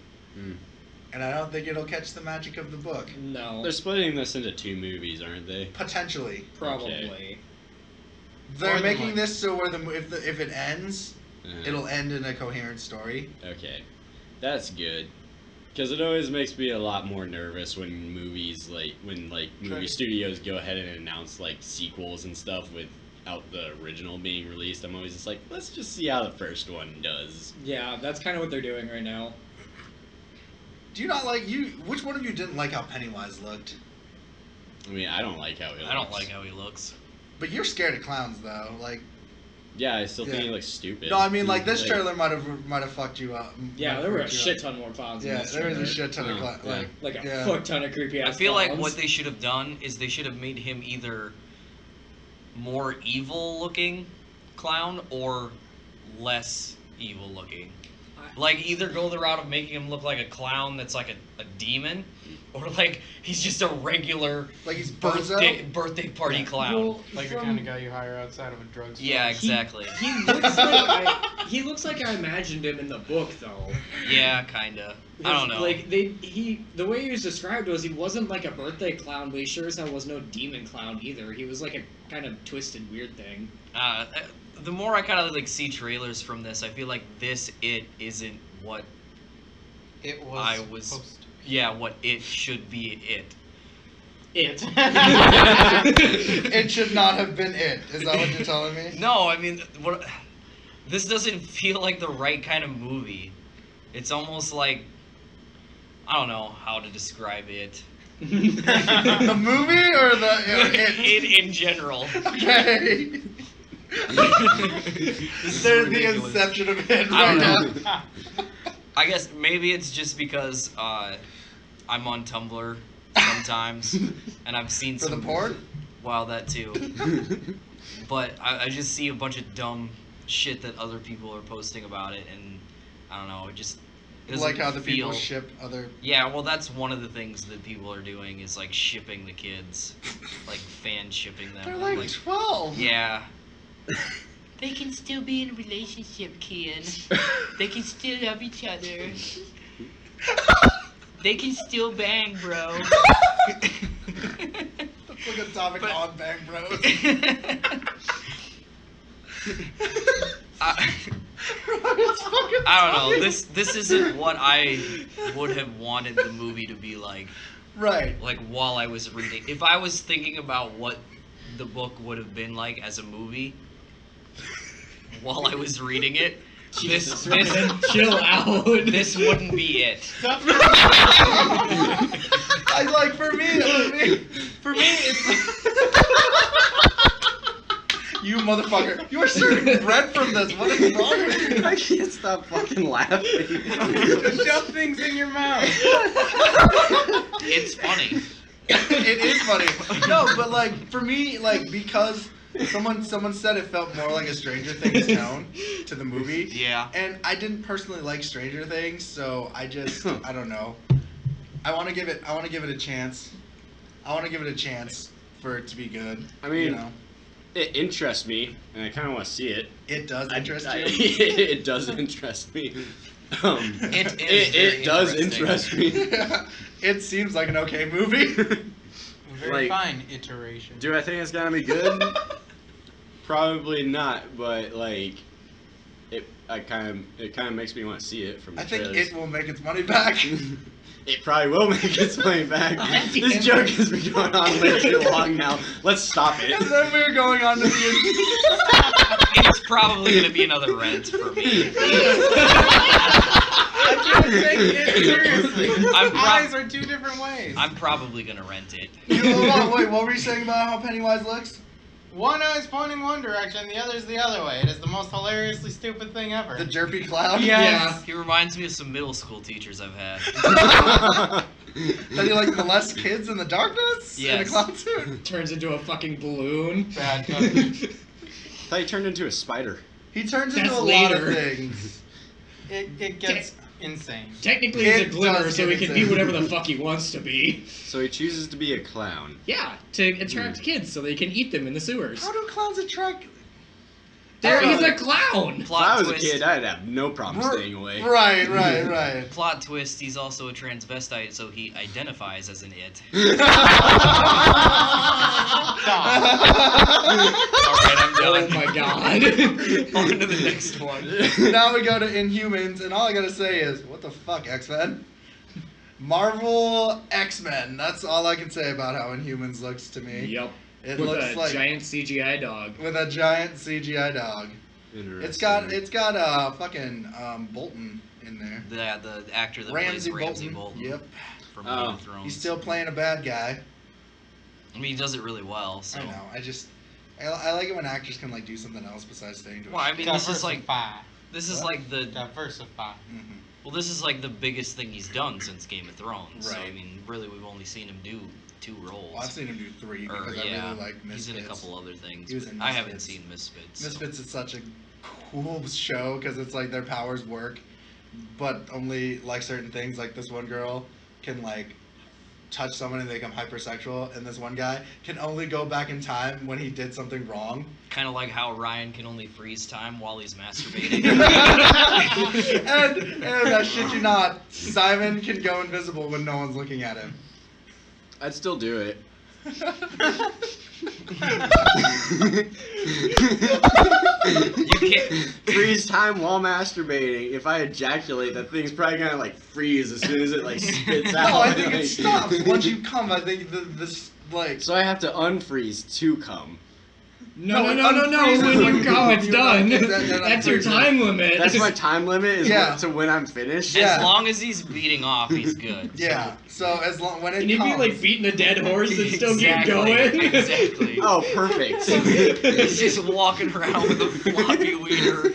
Speaker 1: and I don't think it'll catch the magic of the book.
Speaker 3: No.
Speaker 4: They're splitting this into 2 movies, aren't they?
Speaker 1: Potentially,
Speaker 3: Probably.
Speaker 1: they're
Speaker 5: Or the
Speaker 1: making
Speaker 5: mic.
Speaker 1: this so where if it ends,
Speaker 4: Uh-huh.
Speaker 1: it'll end in a coherent story.
Speaker 4: Okay, that's good. Because it always makes me a lot more nervous when movie
Speaker 5: Sure.
Speaker 4: studios go ahead and announce like sequels and stuff without the original being released. I'm always just like, let's just see how the first one does.
Speaker 3: Yeah, that's kind of what they're doing right now.
Speaker 1: Do you not like which one of you didn't like how Pennywise looked?
Speaker 4: I mean, I don't like how it looks.
Speaker 2: I don't like how he looks.
Speaker 1: But you're scared of clowns though. Like
Speaker 4: Yeah, I still think
Speaker 1: Yeah.
Speaker 4: he looks stupid.
Speaker 1: no, I mean like this trailer might have fucked you up.
Speaker 3: Yeah,
Speaker 1: might
Speaker 3: there were a
Speaker 1: freaked you
Speaker 3: shit
Speaker 1: out.
Speaker 3: ton more clowns in
Speaker 1: Yeah,
Speaker 3: this
Speaker 1: there was a
Speaker 3: trailer.
Speaker 1: shit ton of
Speaker 4: Oh,
Speaker 1: clowns.
Speaker 4: yeah.
Speaker 3: Like a
Speaker 1: yeah.
Speaker 3: fuck ton of creepy ass
Speaker 2: I feel like
Speaker 3: clowns.
Speaker 2: what they should have done is they should have made him either more evil looking clown or less evil looking. Like either go the route of making him look like a clown that's like a demon, or like he's just a regular
Speaker 1: Like he's
Speaker 2: birthday party
Speaker 1: Yeah.
Speaker 2: clown.
Speaker 3: Well,
Speaker 5: Like the
Speaker 3: from-
Speaker 5: kind of guy you hire outside of a drugstore.
Speaker 2: Yeah, exactly.
Speaker 3: He looks like I imagined him in the book though.
Speaker 2: Yeah, kinda. I don't know.
Speaker 3: Like the way he was described was he wasn't like a birthday clown, but he sure as hell was no demon clown either. He was like a kind of twisted weird thing.
Speaker 2: The more I kind of like see trailers from this, I feel like it isn't what
Speaker 5: It was.
Speaker 2: I was-
Speaker 5: supposed to be.
Speaker 2: yeah what it should be it.
Speaker 3: It.
Speaker 1: It should not have been it. Is that what you're telling me?
Speaker 2: No, I mean this doesn't feel like the right kind of movie. It's almost like I don't know how to describe it.
Speaker 1: The movie or the it?
Speaker 2: in general.
Speaker 1: Okay.
Speaker 2: This is
Speaker 1: There's the
Speaker 2: ridiculous.
Speaker 1: inception of it
Speaker 2: I
Speaker 1: right
Speaker 2: don't
Speaker 1: now.
Speaker 2: I guess maybe it's just because I'm on Tumblr sometimes, and I've seen
Speaker 1: For
Speaker 2: some.
Speaker 1: the porn?
Speaker 2: Well, that too. But I just see a bunch of dumb shit that other people are posting about it, and I don't know, it just doesn't
Speaker 1: Like how the people
Speaker 2: feel-
Speaker 1: ship other.
Speaker 2: Yeah, well, that's one of the things that people are doing is like shipping the kids, like fan shipping them.
Speaker 1: They're
Speaker 2: I'm
Speaker 1: like 12.
Speaker 2: yeah. They can still be in a relationship, Kien. They can still love each other. They can still bang, bro.
Speaker 1: Let's look at topic
Speaker 2: But-
Speaker 1: on Bang Bros.
Speaker 2: I don't know. This isn't what I would have wanted the movie to be like.
Speaker 1: Right.
Speaker 2: Like while I was reading, if I was thinking about what the book would have been like as a movie, while I was reading it, this
Speaker 3: Chill out.
Speaker 2: this wouldn't be it.
Speaker 1: I like for me, it's you motherfucker. You are serving bread from this. What is wrong with you?
Speaker 4: I can't stop fucking laughing.
Speaker 5: Shove things in your mouth.
Speaker 2: It's funny.
Speaker 1: It is funny. No, but like for me, like because someone said it felt more like a Stranger Things tone to the movie.
Speaker 2: Yeah.
Speaker 1: And I didn't personally like Stranger Things, so I just I don't know. I want to give it a chance. I want to give it a chance for it to be good.
Speaker 4: I mean,
Speaker 1: you know,
Speaker 4: it interests me, and I kind of want to see it.
Speaker 1: it does interest you.
Speaker 4: It does interest me.
Speaker 2: It
Speaker 4: does
Speaker 2: very
Speaker 4: interest me.
Speaker 1: It seems like an okay movie.
Speaker 5: Very
Speaker 4: Like-
Speaker 5: fine iteration.
Speaker 4: Do I think it's gonna be good? Probably not, but like, it kind of makes me want to see it from the
Speaker 1: I think
Speaker 4: trailers.
Speaker 1: it will make its money back.
Speaker 4: It probably will make its money back.
Speaker 3: At the
Speaker 4: This
Speaker 3: end-
Speaker 4: joke has been going on way too long now. Let's stop it.
Speaker 1: And then we're going on to the.
Speaker 2: It's probably gonna be another Rent for me.
Speaker 5: I can't take it seriously.
Speaker 2: I'm prob-
Speaker 5: Eyes are two different ways.
Speaker 2: I'm probably gonna rent it.
Speaker 1: Hold on, wait. What were you saying about how Pennywise looks?
Speaker 5: One eye's pointing one direction, the other's the other way. It is the most hilariously stupid thing ever.
Speaker 1: The jerpy clown.
Speaker 3: Yeah.
Speaker 2: He reminds me of some middle school teachers I've had.
Speaker 1: That he like molests kids in the darkness. In a
Speaker 2: Yes.
Speaker 1: clown suit.
Speaker 3: Turns into a fucking balloon.
Speaker 5: Bad touch.
Speaker 4: Thought he turned into a spider.
Speaker 1: He turns into
Speaker 3: That's
Speaker 1: a lot of
Speaker 3: later.
Speaker 1: things.
Speaker 5: It gets insane.
Speaker 3: Technically,
Speaker 1: It
Speaker 3: he's a glimmer,
Speaker 1: does
Speaker 3: so
Speaker 1: get
Speaker 3: he can be
Speaker 1: insane.
Speaker 3: whatever the fuck he wants to be.
Speaker 4: So he chooses to be a clown.
Speaker 3: Yeah, to attract kids so they can eat them in the sewers.
Speaker 1: How do clowns attract?
Speaker 3: He's a clown.
Speaker 4: If I
Speaker 2: Plot
Speaker 4: was a
Speaker 2: twist.
Speaker 4: kid, I'd have no problem staying away.
Speaker 1: Right.
Speaker 2: Plot twist. He's also a transvestite, so he identifies as an it. Alright, I'm
Speaker 3: Oh
Speaker 2: done.
Speaker 3: my god.
Speaker 2: On to the next one.
Speaker 1: Now we go to Inhumans, and all I gotta say is, what the fuck, X-Men? Marvel X-Men. That's all I can say about how Inhumans looks to me.
Speaker 3: Yep.
Speaker 1: It
Speaker 3: With
Speaker 1: looks
Speaker 3: a
Speaker 1: like
Speaker 3: giant CGI dog.
Speaker 1: with a giant CGI dog.
Speaker 4: Interesting.
Speaker 1: It's got fucking Bolton in there.
Speaker 2: The actor that
Speaker 1: Ramsay
Speaker 2: plays Ramsay
Speaker 1: Bolton.
Speaker 2: Bolton.
Speaker 1: Yep.
Speaker 2: From
Speaker 4: Oh.
Speaker 2: Game of Thrones.
Speaker 1: He's still playing a bad guy.
Speaker 2: I mean, he does it really well. So.
Speaker 1: I know. I like it when actors can like do something else besides staying to a
Speaker 2: Well, I
Speaker 1: show.
Speaker 2: mean, this is like
Speaker 5: Diversify.
Speaker 2: the
Speaker 5: Diversify.
Speaker 1: Mhm.
Speaker 2: well, this is like the biggest thing he's done since Game of Thrones. So I
Speaker 1: Right.
Speaker 2: mean, really, we've only seen him do 2 roles.
Speaker 1: Well, I've seen him do 3
Speaker 2: Or,
Speaker 1: because I
Speaker 2: yeah,
Speaker 1: really like Misfits.
Speaker 2: he's in a couple other things.
Speaker 1: He was
Speaker 2: but
Speaker 1: in
Speaker 2: I haven't
Speaker 1: Misfits.
Speaker 2: seen Misfits.
Speaker 1: Misfits is such a cool show because it's like their powers work, but only like certain things. Like this one girl can like touch someone and they become hypersexual, and this one guy can only go back in time when he did something wrong.
Speaker 2: Kind of like how Ryan can only freeze time while he's masturbating.
Speaker 1: and I shit you not, Simon can go invisible when no one's looking at him.
Speaker 4: I'd still do it.
Speaker 2: You can't.
Speaker 4: Freeze time while masturbating. If I ejaculate, that thing's probably gonna like freeze as soon as it like spits out.
Speaker 1: No, I think
Speaker 4: Like-
Speaker 1: it stops once you come. I think this like.
Speaker 4: So I have to unfreeze to come.
Speaker 3: No.
Speaker 1: it
Speaker 3: When
Speaker 1: unfreezes
Speaker 3: you go, it's
Speaker 1: you
Speaker 3: done.
Speaker 1: that
Speaker 3: That's your
Speaker 1: unfreezes.
Speaker 3: time limit.
Speaker 4: That's my time limit. Is
Speaker 1: Yeah.
Speaker 4: to when I'm finished.
Speaker 1: Yeah.
Speaker 2: As long as he's beating off, he's good.
Speaker 1: Yeah. So as long when it
Speaker 3: Can you
Speaker 1: comes,
Speaker 3: be like beating a dead horse and still
Speaker 2: Exactly,
Speaker 3: keep going?
Speaker 2: Exactly.
Speaker 4: Oh, perfect.
Speaker 2: He's just walking around with a floppy wiener,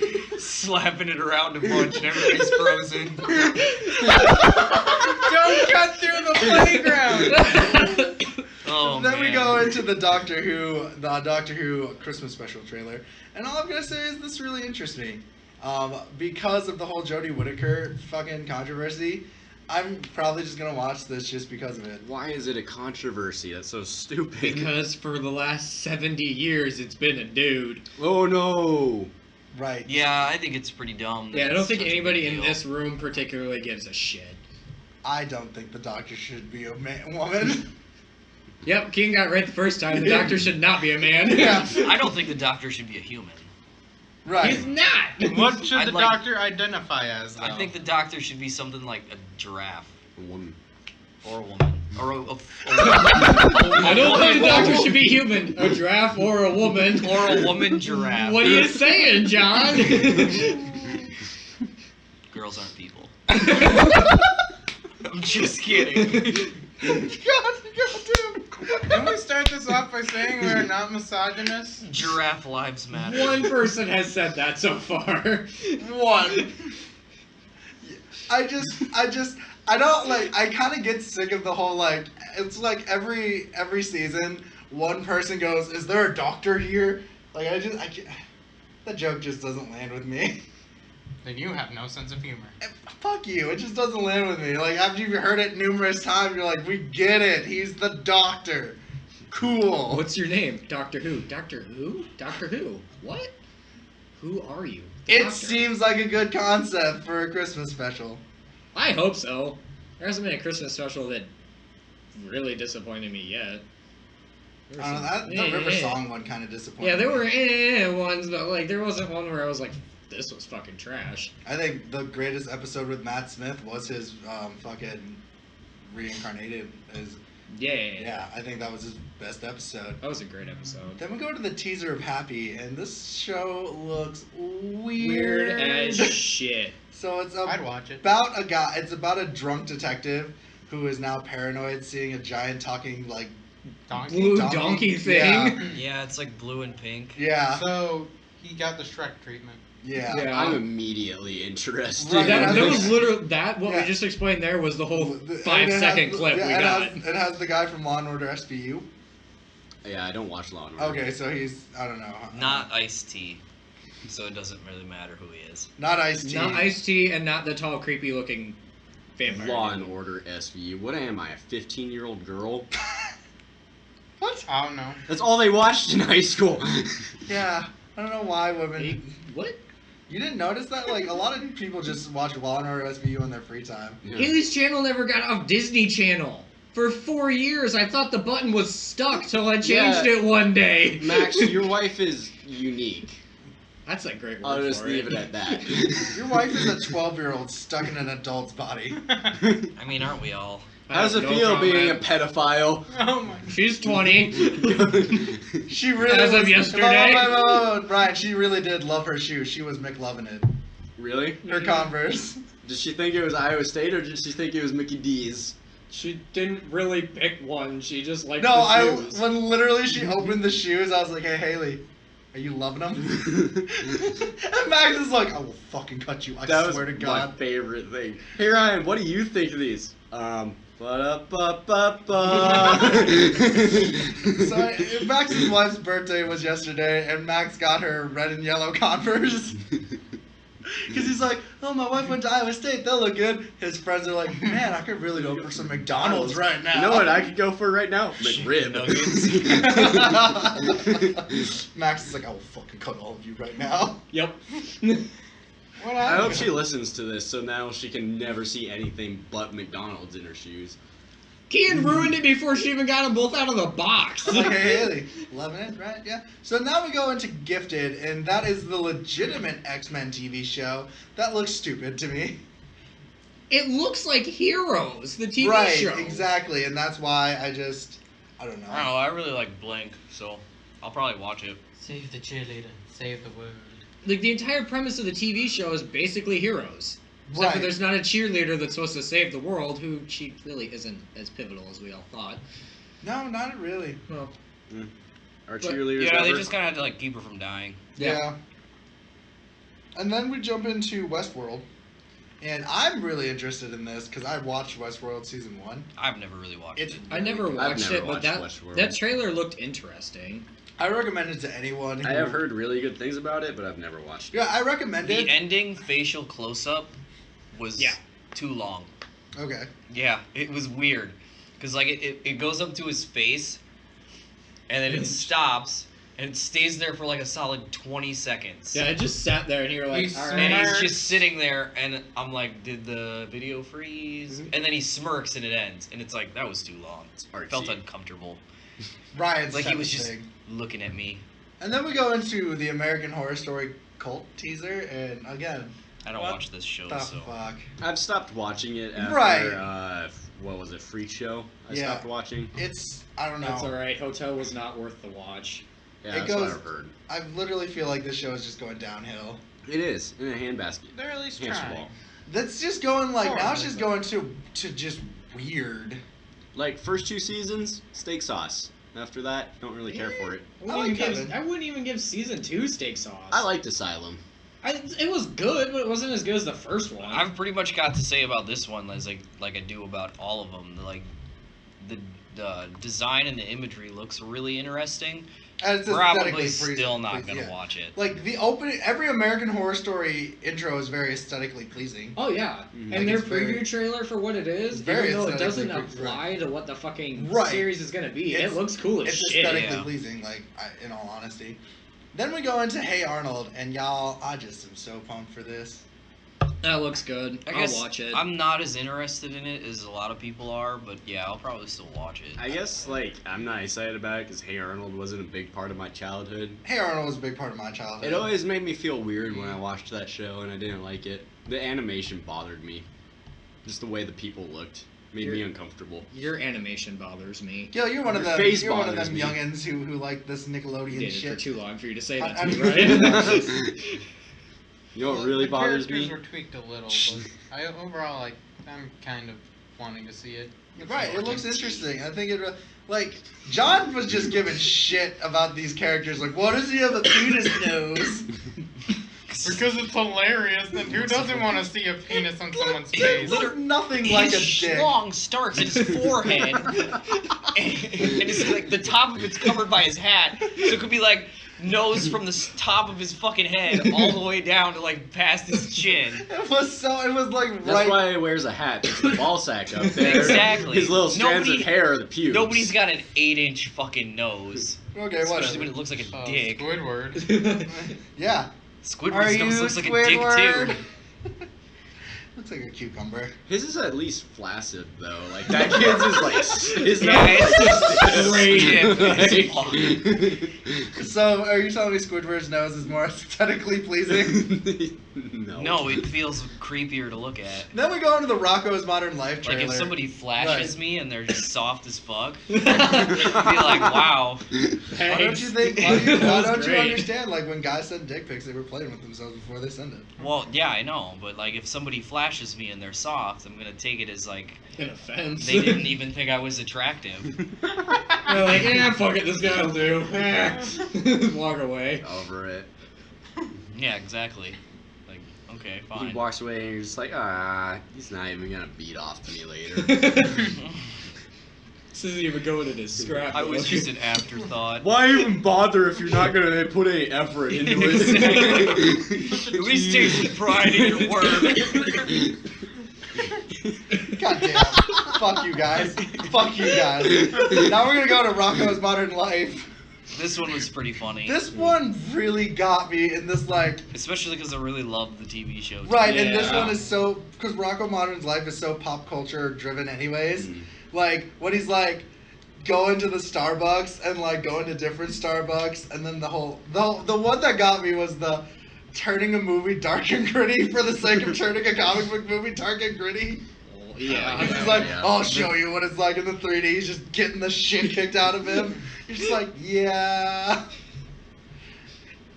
Speaker 2: slapping it around a bunch and everybody's frozen.
Speaker 5: Don't cut through the playground.
Speaker 2: Oh,
Speaker 1: Then we
Speaker 2: man.
Speaker 1: go into the Doctor Who Christmas special trailer, and all I'm gonna say is this really interests me, because of the whole Jodie Whittaker fucking controversy. I'm probably just gonna watch this just because of it.
Speaker 4: Why is it a controversy? That's so stupid.
Speaker 3: Because for the last 70 years, it's been a dude.
Speaker 4: Oh no.
Speaker 1: Right.
Speaker 2: Yeah, I think it's pretty dumb. that
Speaker 3: Yeah, I don't
Speaker 2: it's
Speaker 3: think
Speaker 2: such a
Speaker 3: anybody
Speaker 2: big
Speaker 3: in
Speaker 2: deal.
Speaker 3: this room particularly gives a shit.
Speaker 1: I don't think the Doctor should be a woman.
Speaker 3: Yep, Kien got right the first time. The Doctor should not be a man.
Speaker 1: Yeah.
Speaker 2: I don't think the Doctor should be a human.
Speaker 1: Right.
Speaker 3: He's not!
Speaker 5: What should
Speaker 2: I'd
Speaker 5: the
Speaker 2: like-
Speaker 5: Doctor identify as, though?
Speaker 2: I think the Doctor should be something like a giraffe.
Speaker 4: A woman.
Speaker 2: Or a woman. Or a
Speaker 3: I don't think the Doctor should be human. A giraffe or a woman.
Speaker 2: Or a woman giraffe.
Speaker 3: What are you saying, John?
Speaker 2: Girls aren't people. I'm just kidding.
Speaker 5: Can we start this off by saying we're not misogynist?
Speaker 2: Giraffe lives matter.
Speaker 3: One person has said that so far.
Speaker 1: One. I don't like. I kind of get sick of the whole like. It's like every season, one person goes, "Is there a doctor here?" Like I can't. The joke just doesn't land with me.
Speaker 5: Then you have no sense of humor.
Speaker 1: Fuck you. It just doesn't land with me. Like after you've heard it numerous times, you're like, "We get it. He's the doctor." Cool.
Speaker 3: What's your name? Doctor Who? Doctor Who? Doctor Who? What? Who are you? The
Speaker 1: It
Speaker 3: Doctor.
Speaker 1: seems like a good concept for a Christmas special.
Speaker 3: I hope so. There hasn't been a Christmas special that really disappointed me yet. There
Speaker 1: I don't know,
Speaker 3: was
Speaker 1: the
Speaker 3: some-
Speaker 1: River Song one kind of disappointed.
Speaker 3: Yeah, there
Speaker 1: me.
Speaker 3: were ones, but like there wasn't one where I was like, this was fucking trash.
Speaker 1: I think the greatest episode with Matt Smith was his fucking reincarnated. Yeah, I think that was his best episode.
Speaker 3: That was a great episode.
Speaker 1: Then we go to the teaser of Happy, and this show looks
Speaker 3: Weird as shit.
Speaker 1: So it's
Speaker 5: I'd watch it.
Speaker 1: about a guy. It's about a drunk detective who is now paranoid, seeing a giant talking like
Speaker 5: Donkey.
Speaker 3: Blue
Speaker 1: Donkey?
Speaker 3: donkey thing.
Speaker 1: Yeah.
Speaker 2: Yeah, it's like blue and pink.
Speaker 1: yeah,
Speaker 5: So he got the Shrek treatment.
Speaker 1: yeah.
Speaker 3: Yeah.
Speaker 4: I'm immediately interested.
Speaker 1: Right,
Speaker 3: That
Speaker 1: yeah.
Speaker 3: was literally what
Speaker 1: Yeah.
Speaker 3: we just explained there was the whole
Speaker 1: And
Speaker 3: 5-second clip
Speaker 1: yeah,
Speaker 3: we
Speaker 1: it
Speaker 3: got.
Speaker 1: It has the guy from Law and Order SVU.
Speaker 4: Yeah, I don't watch Law and Order.
Speaker 1: Okay, so he's I don't know.
Speaker 2: Not Ice-T. So it doesn't really matter who he is.
Speaker 1: Not Ice-T.
Speaker 3: Not Ice-T and not the tall, creepy looking vampire.
Speaker 4: Law and Order SVU. What am I, a 15-year-old girl?
Speaker 1: What?
Speaker 5: I don't know.
Speaker 4: That's all they watched in high school.
Speaker 1: Yeah, I don't know why women.
Speaker 3: Hey, what?
Speaker 1: You didn't notice that? Like, a lot of people just watch Law and Order SVU in their free time.
Speaker 4: Yeah.
Speaker 3: Haley's channel never got off Disney Channel. For 4 years, I thought the button was stuck till I changed it one day.
Speaker 4: Max, your wife is unique.
Speaker 3: That's a great word
Speaker 4: I'll just
Speaker 3: for
Speaker 4: leave
Speaker 3: it.
Speaker 4: it at that.
Speaker 1: Your wife is a 12-year-old stuck in an adult's body.
Speaker 2: I mean, aren't we all?
Speaker 3: I
Speaker 4: How does
Speaker 3: have
Speaker 4: it
Speaker 3: no
Speaker 4: feel
Speaker 3: comment.
Speaker 4: being a pedophile?
Speaker 5: Oh my.
Speaker 3: She's 20.
Speaker 1: She really
Speaker 3: As of
Speaker 1: was,
Speaker 3: yesterday.
Speaker 1: Brian, she really did love her shoes. She was McLovin' it.
Speaker 4: Really?
Speaker 1: Her Converse.
Speaker 4: Did she think it was Iowa State or did she think it was Mickey D's?
Speaker 3: She didn't really pick one. She just liked
Speaker 1: No,
Speaker 3: the shoes.
Speaker 1: when literally she opened the shoes, I was like, "Hey, Haley, are you loving them?" And Max is like, "I will fucking cut you. I
Speaker 4: That was
Speaker 1: swear to
Speaker 4: my
Speaker 1: God."
Speaker 4: favorite thing. Hey Ryan, what do you think of these? Ba-da-ba-ba-ba.
Speaker 1: So Max's wife's birthday was yesterday, and Max got her red and yellow Converse. Because he's like, "Oh, my wife went to Iowa State. They'll look good." His friends are like, "Man, I could really go for some McDonald's right now."
Speaker 4: You know what I could go for right now? McRib.
Speaker 1: Max is like, "I will fucking cut all of you right now."
Speaker 3: Yep.
Speaker 5: What
Speaker 4: I hope
Speaker 5: happened?
Speaker 4: she listens to this so now she can never see anything but McDonald's in her shoes.
Speaker 3: Kien ruined it before she even got them both out of the box.
Speaker 1: I'm like, "Hey, Haley, loving it, right? Yeah." So now we go into Gifted, and that is the legitimate X-Men TV show. That looks stupid to me.
Speaker 3: It looks like Heroes, the TV
Speaker 1: Right,
Speaker 3: show.
Speaker 1: exactly, and that's why I don't know.
Speaker 2: I don't know. I really like Blink, so I'll probably watch it.
Speaker 5: Save the cheerleader. Save the world.
Speaker 3: Like, the entire premise of the TV show is basically Heroes. Except for
Speaker 1: Right.
Speaker 3: there's not a cheerleader that's supposed to save the world, who she really isn't as pivotal as we all thought.
Speaker 1: No, not really.
Speaker 3: Well,
Speaker 4: Our
Speaker 3: But-
Speaker 4: cheerleaders
Speaker 2: Yeah, they
Speaker 4: ever?
Speaker 2: just kind of had to like keep her from dying.
Speaker 1: Yeah. And then we jump into Westworld. And I'm really interested in this because I watched Westworld season 1.
Speaker 2: I've never really watched it.
Speaker 3: I never watched it, but
Speaker 4: Westworld.
Speaker 3: that trailer looked interesting.
Speaker 1: I recommend it to anyone who...
Speaker 4: I have heard really good things about it, but I've never watched it.
Speaker 1: Yeah, I recommend it.
Speaker 2: The ending facial close-up was too long.
Speaker 1: Okay.
Speaker 2: Yeah, it was weird. Because, like, it goes up to his face, and then it stops, and it stays there for, like, a solid 20 seconds.
Speaker 3: Yeah, it just sat there, and you're like,
Speaker 5: He
Speaker 3: all
Speaker 2: And
Speaker 3: right.
Speaker 2: he's just sitting there, and I'm like, did the video freeze? And then he smirks, and it ends. And it's like, that was too long.
Speaker 4: artsy.
Speaker 2: Felt uncomfortable.
Speaker 1: Ryan's
Speaker 2: Like, he
Speaker 1: type
Speaker 2: was
Speaker 1: of
Speaker 2: just
Speaker 1: thing.
Speaker 2: looking at me.
Speaker 1: And then we go into the American Horror Story cult teaser, and again,
Speaker 2: I don't watch this show,
Speaker 1: the
Speaker 2: so...
Speaker 1: fuck.
Speaker 4: I've stopped watching it after,
Speaker 1: Right.
Speaker 4: What was it, Freak Show? I
Speaker 1: Yeah.
Speaker 4: stopped watching.
Speaker 1: It's, I don't know.
Speaker 3: That's all right. Hotel was not worth the watch.
Speaker 4: Yeah,
Speaker 1: It
Speaker 4: that's what
Speaker 1: goes-
Speaker 4: I've heard.
Speaker 1: I literally feel like this show is just going downhill.
Speaker 4: It is, in a handbasket.
Speaker 5: They're at least
Speaker 4: Hamster
Speaker 5: trying.
Speaker 4: ball.
Speaker 1: That's just going like,
Speaker 5: Horror
Speaker 1: now it's just
Speaker 5: movie.
Speaker 1: going to just weird.
Speaker 4: Like, first 2 seasons, steak sauce. After that, don't really care for it.
Speaker 1: I like
Speaker 3: I wouldn't even give season 2 steak sauce.
Speaker 4: I liked Asylum.
Speaker 3: It was good, but it wasn't as good as the first one.
Speaker 2: I've pretty much got to say about this one as like I do about all of them. Like the design and the imagery looks really interesting.
Speaker 1: And it's
Speaker 2: Probably
Speaker 1: aesthetically
Speaker 2: still not
Speaker 1: pleasing,
Speaker 2: gonna
Speaker 1: yeah.
Speaker 2: watch it.
Speaker 1: Like the opening, every American Horror Story intro is very aesthetically pleasing.
Speaker 3: Oh yeah,
Speaker 4: Mhm.
Speaker 3: and
Speaker 1: Like,
Speaker 3: their
Speaker 1: it's very-
Speaker 3: preview trailer for what it is,
Speaker 1: It's very
Speaker 3: even though it doesn't
Speaker 1: aesthetically
Speaker 3: apply to what the fucking
Speaker 1: Right.
Speaker 3: series is gonna be,
Speaker 1: It's-
Speaker 3: it looks cool as
Speaker 1: It's
Speaker 3: shit.
Speaker 1: aesthetically
Speaker 2: yeah.
Speaker 1: pleasing, like in all honesty. Then we go into Hey Arnold, and y'all, I just am so pumped for this.
Speaker 3: That looks good.
Speaker 2: I
Speaker 3: I'll
Speaker 2: guess
Speaker 3: watch it.
Speaker 2: I'm not as interested in it as a lot of people are, but yeah, I'll probably still watch it.
Speaker 4: I guess, like, I'm not excited about it because Hey Arnold wasn't a big part of my childhood.
Speaker 1: Hey Arnold was a big part of my childhood.
Speaker 4: It always made me feel weird when I watched that show, and I didn't like it. The animation bothered me. Just the way the people looked made me uncomfortable.
Speaker 3: Your animation bothers me.
Speaker 1: Yo, you're one of
Speaker 4: Your
Speaker 1: them.
Speaker 4: face
Speaker 1: You're one of
Speaker 4: bothers
Speaker 1: them
Speaker 4: me.
Speaker 1: youngins who like this
Speaker 3: You
Speaker 1: Nickelodeon
Speaker 3: did it for
Speaker 1: shit.
Speaker 3: too long for you to say
Speaker 1: I-
Speaker 3: that
Speaker 1: I
Speaker 3: to me,
Speaker 1: mean-
Speaker 3: right?
Speaker 4: You know what
Speaker 5: Well,
Speaker 4: really
Speaker 5: the
Speaker 4: bothers
Speaker 5: characters
Speaker 4: me?
Speaker 5: were tweaked a little, but overall, like, I'm kind of wanting to see it.
Speaker 1: Right, it looks interesting. I think like John was just giving shit about these characters. Like, what does he have a penis nose?
Speaker 5: Because it's hilarious, and who doesn't want to see a penis on someone's
Speaker 1: It
Speaker 5: face?
Speaker 1: looks nothing like a
Speaker 2: His
Speaker 1: dick.
Speaker 2: schlong starts at his forehead, and it's like the top of it's covered by his hat, so it could be like nose from the top of his fucking head all the way down to like past his chin.
Speaker 1: It was like
Speaker 4: That's
Speaker 1: right.
Speaker 4: why he wears a hat. There's the ball sack up there.
Speaker 2: Exactly.
Speaker 4: His little strands
Speaker 2: Nobody-
Speaker 4: of hair are the pubes.
Speaker 2: Nobody's got an 8-inch fucking nose,
Speaker 1: Okay,
Speaker 2: especially
Speaker 1: whatever.
Speaker 2: when it looks like a
Speaker 5: Oh,
Speaker 2: dick.
Speaker 5: Squidward.
Speaker 1: Yeah.
Speaker 2: Squidward's nose looks like a dick
Speaker 1: Squidward?
Speaker 2: too.
Speaker 1: Looks like a cucumber.
Speaker 4: His is at least flaccid though. Like that kid's is like his
Speaker 2: Yeah,
Speaker 4: nose
Speaker 2: it's
Speaker 4: is
Speaker 2: just
Speaker 4: like-
Speaker 1: So, are you telling me Squidward's nose is more aesthetically pleasing?
Speaker 4: No.
Speaker 2: No, it feels creepier to look at.
Speaker 1: Then we go into the Rocco's Modern Life trailer.
Speaker 2: Like if somebody flashes
Speaker 1: Right.
Speaker 2: me and they're just soft as fuck, I'd be like, wow.
Speaker 1: Why don't you think? Why don't you understand? Like when guys send dick pics, they were playing with themselves before they send it.
Speaker 2: Well, yeah, I know, but like if somebody flashes me and they're soft, I'm gonna take it as like
Speaker 3: An offense.
Speaker 2: they didn't even think I was attractive.
Speaker 3: They're like, fuck it, this guy'll do. Walk away.
Speaker 4: Over it.
Speaker 2: Yeah, exactly. Like, okay,
Speaker 4: He
Speaker 2: fine.
Speaker 4: walks away and you're just like, he's not even gonna beat off to me later.
Speaker 3: This isn't even going in his scrap.
Speaker 2: I was just an afterthought.
Speaker 4: Why even bother if you're not gonna put any effort into it?
Speaker 2: At least take some pride in your work.
Speaker 1: God damn. Fuck you guys. Fuck you guys. Now we're gonna go to Rocco's Modern Life.
Speaker 2: This one was pretty funny.
Speaker 1: This one really got me in this like.
Speaker 2: Especially because I really love the TV show. too.
Speaker 1: Right, and this
Speaker 3: Yeah.
Speaker 1: one is so because Rocco Modern's life is so pop culture driven, anyways.
Speaker 4: Mm.
Speaker 1: Like when he's like going to the Starbucks and like going to different Starbucks, and then the one that got me was the turning a movie dark and gritty for the sake of turning a comic book movie dark and gritty.
Speaker 3: Yeah.
Speaker 1: He's
Speaker 4: Yeah,
Speaker 1: like,
Speaker 4: yeah.
Speaker 1: I'll show you what it's like in the 3D. He's just getting the shit kicked out of him. You're just like, yeah.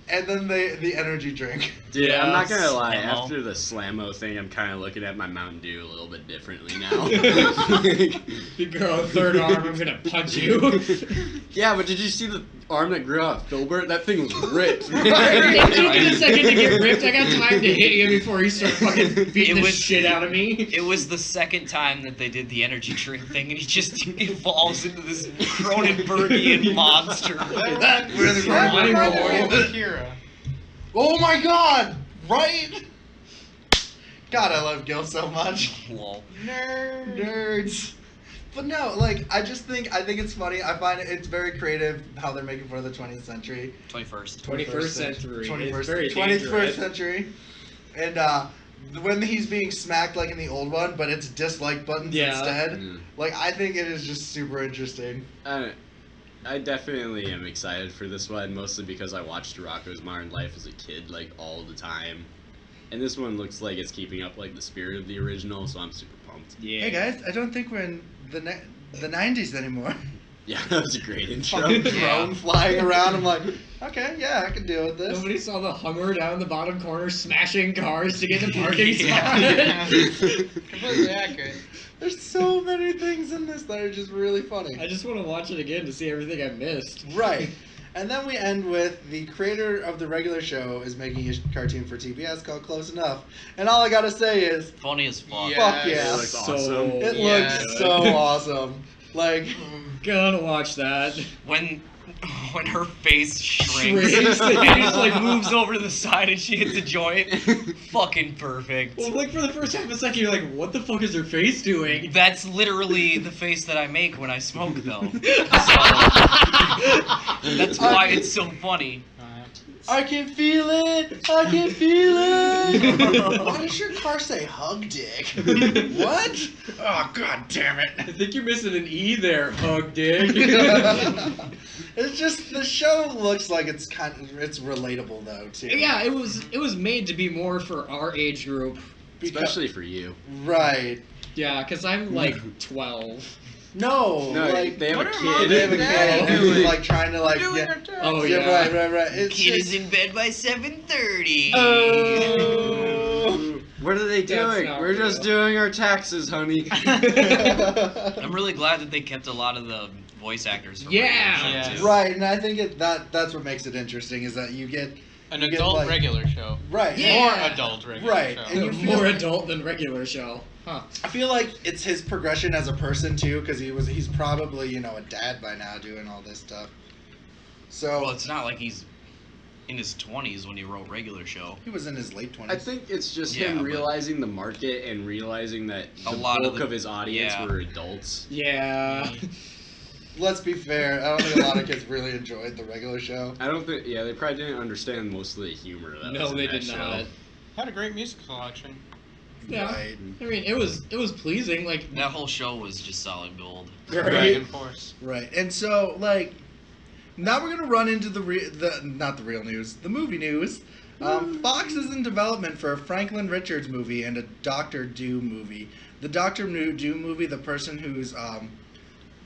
Speaker 1: And then the energy drink.
Speaker 4: Dude, I'm not gonna lie.
Speaker 2: Slammo.
Speaker 4: After the Slammo thing, I'm kind of looking at my Mountain Dew a little bit differently now.
Speaker 3: You grow a third arm, I'm gonna punch you.
Speaker 4: Yeah, but did you see the arm that grew out of Filbert, that thing was ripped.
Speaker 3: It took me a second to get ripped. I got time to hit you before you start fucking beating the shit out of me.
Speaker 2: It was the second time that they did the energy drink thing, and he just evolves into this Cronenbergian monster.
Speaker 1: That really
Speaker 5: Kira.
Speaker 1: Oh my god! Right? God, I love Gil so much.
Speaker 2: Lol.
Speaker 1: Nerds. But no, like, I think it's funny. I find it's very creative how they're making fun of the 20th century.
Speaker 2: 21st.
Speaker 3: 21st century.
Speaker 1: 21st,
Speaker 3: It's very
Speaker 1: 21st
Speaker 3: dangerous.
Speaker 1: century. And when he's being smacked like in the old one, but it's dislike buttons instead.
Speaker 4: Yeah.
Speaker 1: Like, I think it is just super interesting.
Speaker 4: I definitely am excited for this one, mostly because I watched Rocko's Modern Life as a kid, like, all the time. And this one looks like it's keeping up, like, the spirit of the original, so I'm super pumped.
Speaker 3: Yeah.
Speaker 1: Hey guys, I don't think we're in the 90s anymore.
Speaker 4: Yeah, that was a great intro.
Speaker 1: Fucking drone flying around. I'm like, okay, yeah, I can deal with this.
Speaker 3: Nobody saw the Hummer down in the bottom corner smashing cars to get the parking
Speaker 2: Yeah.
Speaker 3: spot.
Speaker 5: Completely accurate.
Speaker 1: There's so many things in this that are just really funny.
Speaker 3: I just want to watch it again to see everything I missed.
Speaker 1: Right. And then we end with the creator of the regular show is making a cartoon for TBS called Close Enough. And all I gotta say is,
Speaker 2: Funny as fuck.
Speaker 5: Yeah.
Speaker 1: fuck yeah.
Speaker 4: It looks awesome.
Speaker 1: It
Speaker 5: Yeah.
Speaker 1: looks so awesome. Like,
Speaker 3: Gonna watch that.
Speaker 2: When her face shrinks
Speaker 3: Shrinks.
Speaker 2: and just like moves over to the side and she hits a joint, fucking perfect.
Speaker 3: Well, like for the first half a second, you're like, what the fuck is her face doing?
Speaker 2: That's literally the face that I make when I smoke, though. So, that's why it's so funny.
Speaker 1: I can feel it! I can feel it! Why does your car say hug dick? What? Oh, god damn it.
Speaker 3: I think you're missing an E there, hug dick.
Speaker 1: It's just, the show looks like it's it's relatable though, too.
Speaker 3: Yeah, it was made to be more for our age group.
Speaker 4: Especially for you.
Speaker 1: Right.
Speaker 3: Yeah, because I'm like 12.
Speaker 1: No,
Speaker 4: No,
Speaker 1: like,
Speaker 4: they have a
Speaker 5: what are
Speaker 4: kid.
Speaker 1: they have a
Speaker 5: Daddy
Speaker 1: kid who's
Speaker 5: doing?
Speaker 1: like trying to like,
Speaker 5: Doing
Speaker 1: yeah.
Speaker 5: her turn.
Speaker 3: Oh,
Speaker 1: Yeah,
Speaker 3: yeah.
Speaker 1: right. It's
Speaker 2: Kid
Speaker 1: just,
Speaker 2: is in bed by 7:30.
Speaker 1: Oh.
Speaker 4: What are they
Speaker 3: That's
Speaker 4: doing?
Speaker 3: not
Speaker 4: We're just
Speaker 3: real.
Speaker 4: doing our taxes, honey.
Speaker 2: I'm really glad that they kept a lot of the voice actors from
Speaker 3: Yeah.
Speaker 2: the
Speaker 5: Yeah.
Speaker 2: show, too.
Speaker 1: Right, and I think that's what makes it interesting is that you get
Speaker 5: An
Speaker 1: You get,
Speaker 5: adult
Speaker 1: like-
Speaker 5: regular show.
Speaker 1: right.
Speaker 3: Yeah.
Speaker 5: More adult regular
Speaker 1: Right,
Speaker 5: show.
Speaker 1: and you feel-
Speaker 3: More adult than regular show. Huh.
Speaker 1: I feel like it's his progression as a person too, because he's probably a dad by now doing all this stuff. So
Speaker 2: Well, it's not like he's in his 20s when he wrote regular show.
Speaker 1: he was in his late 20s.
Speaker 4: I think it's just
Speaker 2: Yeah,
Speaker 4: him
Speaker 2: but-
Speaker 4: realizing the market and realizing that
Speaker 2: A
Speaker 4: the
Speaker 2: lot of
Speaker 4: bulk
Speaker 2: the-
Speaker 4: of his audience
Speaker 2: yeah.
Speaker 4: were adults.
Speaker 3: Yeah.
Speaker 1: Let's be fair. I don't think a lot of kids really enjoyed the regular show.
Speaker 4: I don't think. Yeah, they probably didn't understand most of the humor that was
Speaker 3: No,
Speaker 4: in
Speaker 3: they
Speaker 4: that
Speaker 3: did
Speaker 4: show.
Speaker 3: not.
Speaker 5: Had a great music selection.
Speaker 3: Yeah.
Speaker 1: Right.
Speaker 3: I mean, it was pleasing. Like,
Speaker 2: That whole show was just solid gold.
Speaker 5: Dragon Force.
Speaker 1: Right. And so like now we're gonna run into the not the real news, the movie news. Fox is in development for a Franklin Richards movie and a Doctor Doom movie. The Doctor Doom movie, the person who's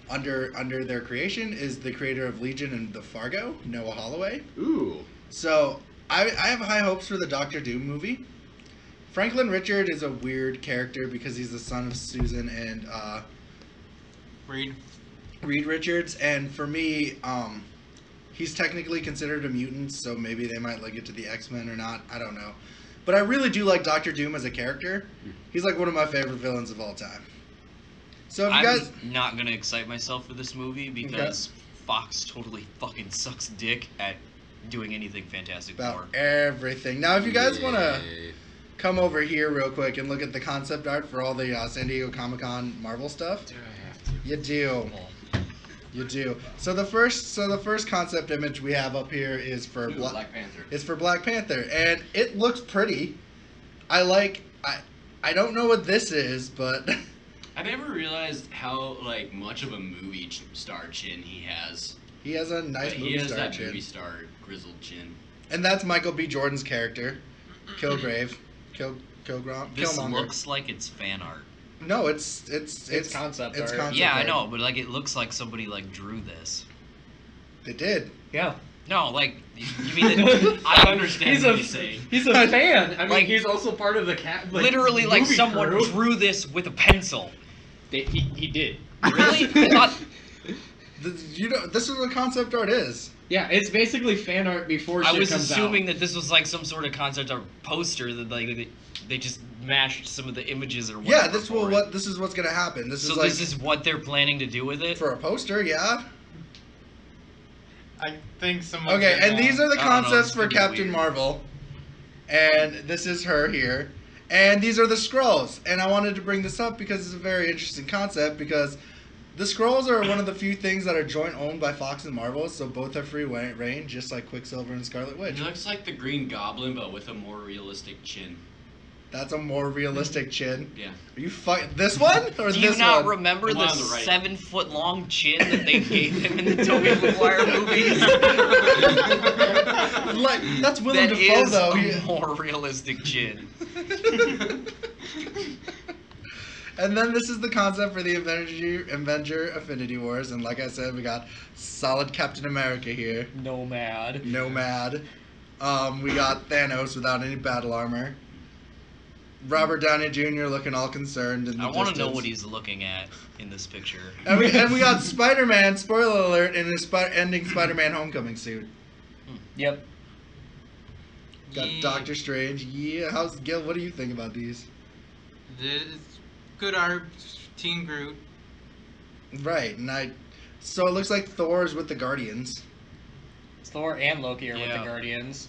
Speaker 1: under their creation is the creator of Legion and the Fargo, Noah Holloway.
Speaker 4: Ooh.
Speaker 1: So I have high hopes for the Doctor Doom movie. Franklin Richard is a weird character because he's the son of Susan and Reed Richards, and for me, he's technically considered a mutant, so maybe they might like it to the X-Men or not. I don't know. But I really do like Doctor Doom as a character. He's like one of my favorite villains of all time. So if you
Speaker 2: I'm
Speaker 1: guys...
Speaker 2: not gonna excite myself for this movie because Fox totally fucking sucks dick at doing anything Fantastic Four.
Speaker 1: About everything. Now, if you guys want to
Speaker 4: Yay.
Speaker 1: come over here real quick and look at the concept art for all the San Diego Comic-Con Marvel stuff,
Speaker 4: Do I have to?
Speaker 1: you do. You do. So the first concept image we have up here is for
Speaker 2: Black Panther.
Speaker 1: It's for Black Panther, and it looks pretty. I don't know what this is, but
Speaker 6: I never realized how much of a movie star chin he has.
Speaker 1: he has a nice
Speaker 6: But
Speaker 1: movie
Speaker 6: he has
Speaker 1: star
Speaker 6: that
Speaker 1: chin.
Speaker 6: movie star grizzled chin.
Speaker 1: And that's Michael B. Jordan's character, Kilgrave,
Speaker 2: This
Speaker 1: Killmonger.
Speaker 2: looks like it's fan art.
Speaker 1: No, it's
Speaker 3: concept
Speaker 1: it's
Speaker 3: art.
Speaker 1: concept
Speaker 2: Yeah, I
Speaker 1: art.
Speaker 2: know, but it looks like somebody drew this.
Speaker 1: They did.
Speaker 3: Yeah.
Speaker 2: No, you mean that
Speaker 6: I understand
Speaker 3: He's
Speaker 6: what
Speaker 3: a
Speaker 6: he's saying.
Speaker 3: he's a fan. I mean,
Speaker 2: Like-
Speaker 3: he's also part of the cat.
Speaker 2: literally
Speaker 3: movie
Speaker 2: someone
Speaker 3: crew.
Speaker 2: drew this with a pencil.
Speaker 3: He did.
Speaker 2: Really? I thought
Speaker 1: This is what concept art is.
Speaker 3: Yeah, it's basically fan art before
Speaker 2: I
Speaker 3: shit
Speaker 2: was
Speaker 3: comes
Speaker 2: assuming
Speaker 3: out.
Speaker 2: that this was like some sort of concept art poster that they just mashed some of the images or whatever.
Speaker 1: Yeah, this is what's gonna happen. This
Speaker 2: is what they're planning to do with it.
Speaker 1: for a poster. Yeah.
Speaker 5: I think some.
Speaker 1: Okay, and these are the
Speaker 2: I don't know,
Speaker 1: concepts
Speaker 2: this
Speaker 1: for
Speaker 2: could be
Speaker 1: Captain
Speaker 2: weird.
Speaker 1: Marvel, and this is her here, and these are the Skrulls. And I wanted to bring this up because it's a very interesting concept because the Skrulls are one of the few things that are joint owned by Fox and Marvel, so both have free reign, just like Quicksilver and Scarlet Witch.
Speaker 6: He looks like the Green Goblin, but with a more realistic chin.
Speaker 1: That's a more realistic chin.
Speaker 6: Yeah.
Speaker 1: Are you this one or
Speaker 2: Do you
Speaker 1: this
Speaker 2: not
Speaker 1: one?
Speaker 2: remember
Speaker 6: The
Speaker 2: the
Speaker 6: one on the right.
Speaker 2: 7-foot-long chin that they gave him in the Tobey Maguire movies?
Speaker 1: Like that's Willem
Speaker 2: That
Speaker 1: Dafoe
Speaker 2: is
Speaker 1: though.
Speaker 2: a more realistic chin.
Speaker 1: And then this is the concept for the Avenger Affinity Wars, and like I said, we got solid Captain America here.
Speaker 2: Nomad.
Speaker 1: Nomad. We got Thanos without any battle armor. Robert Downey Jr. looking all concerned in the
Speaker 2: I want to know
Speaker 1: distance.
Speaker 2: what he's looking at in this picture.
Speaker 1: And we got Spider-Man, spoiler alert, in his ending Spider-Man Homecoming suit.
Speaker 2: Yep.
Speaker 1: Got Doctor Strange. Yeah, Gil, what do you think about these?
Speaker 5: This good art, Teen Groot.
Speaker 1: Right, and so it looks like Thor's with the Guardians.
Speaker 3: Thor and Loki are with
Speaker 2: Yeah.
Speaker 3: the Guardians.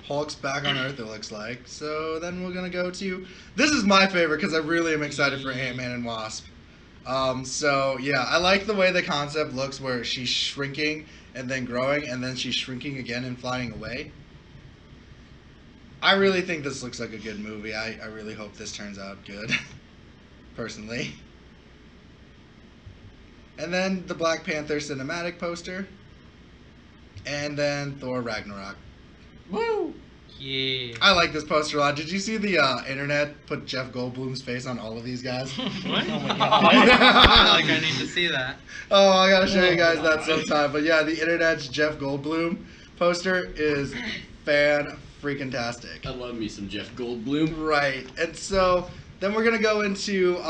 Speaker 1: Hulk's back on Earth, it looks like. So then we're gonna go to... This is my favorite because I really am excited for Ant-Man and Wasp. So yeah, I like the way the concept looks where she's shrinking and then growing and then she's shrinking again and flying away. I really think this looks like a good movie. I really hope this turns out good. Personally. And then the Black Panther cinematic poster. And then Thor Ragnarok.
Speaker 3: Woo!
Speaker 5: Yeah.
Speaker 1: I like this poster a lot. Did you see the internet put Jeff Goldblum's face on all of these guys?
Speaker 5: What?
Speaker 2: Oh my
Speaker 5: I
Speaker 2: god.
Speaker 5: feel like I need to see that.
Speaker 1: Oh, I gotta show you guys that sometime. But yeah, the internet's Jeff Goldblum poster is fan-freaking-tastic.
Speaker 6: I love me some Jeff Goldblum.
Speaker 1: Right, and so then we're gonna go into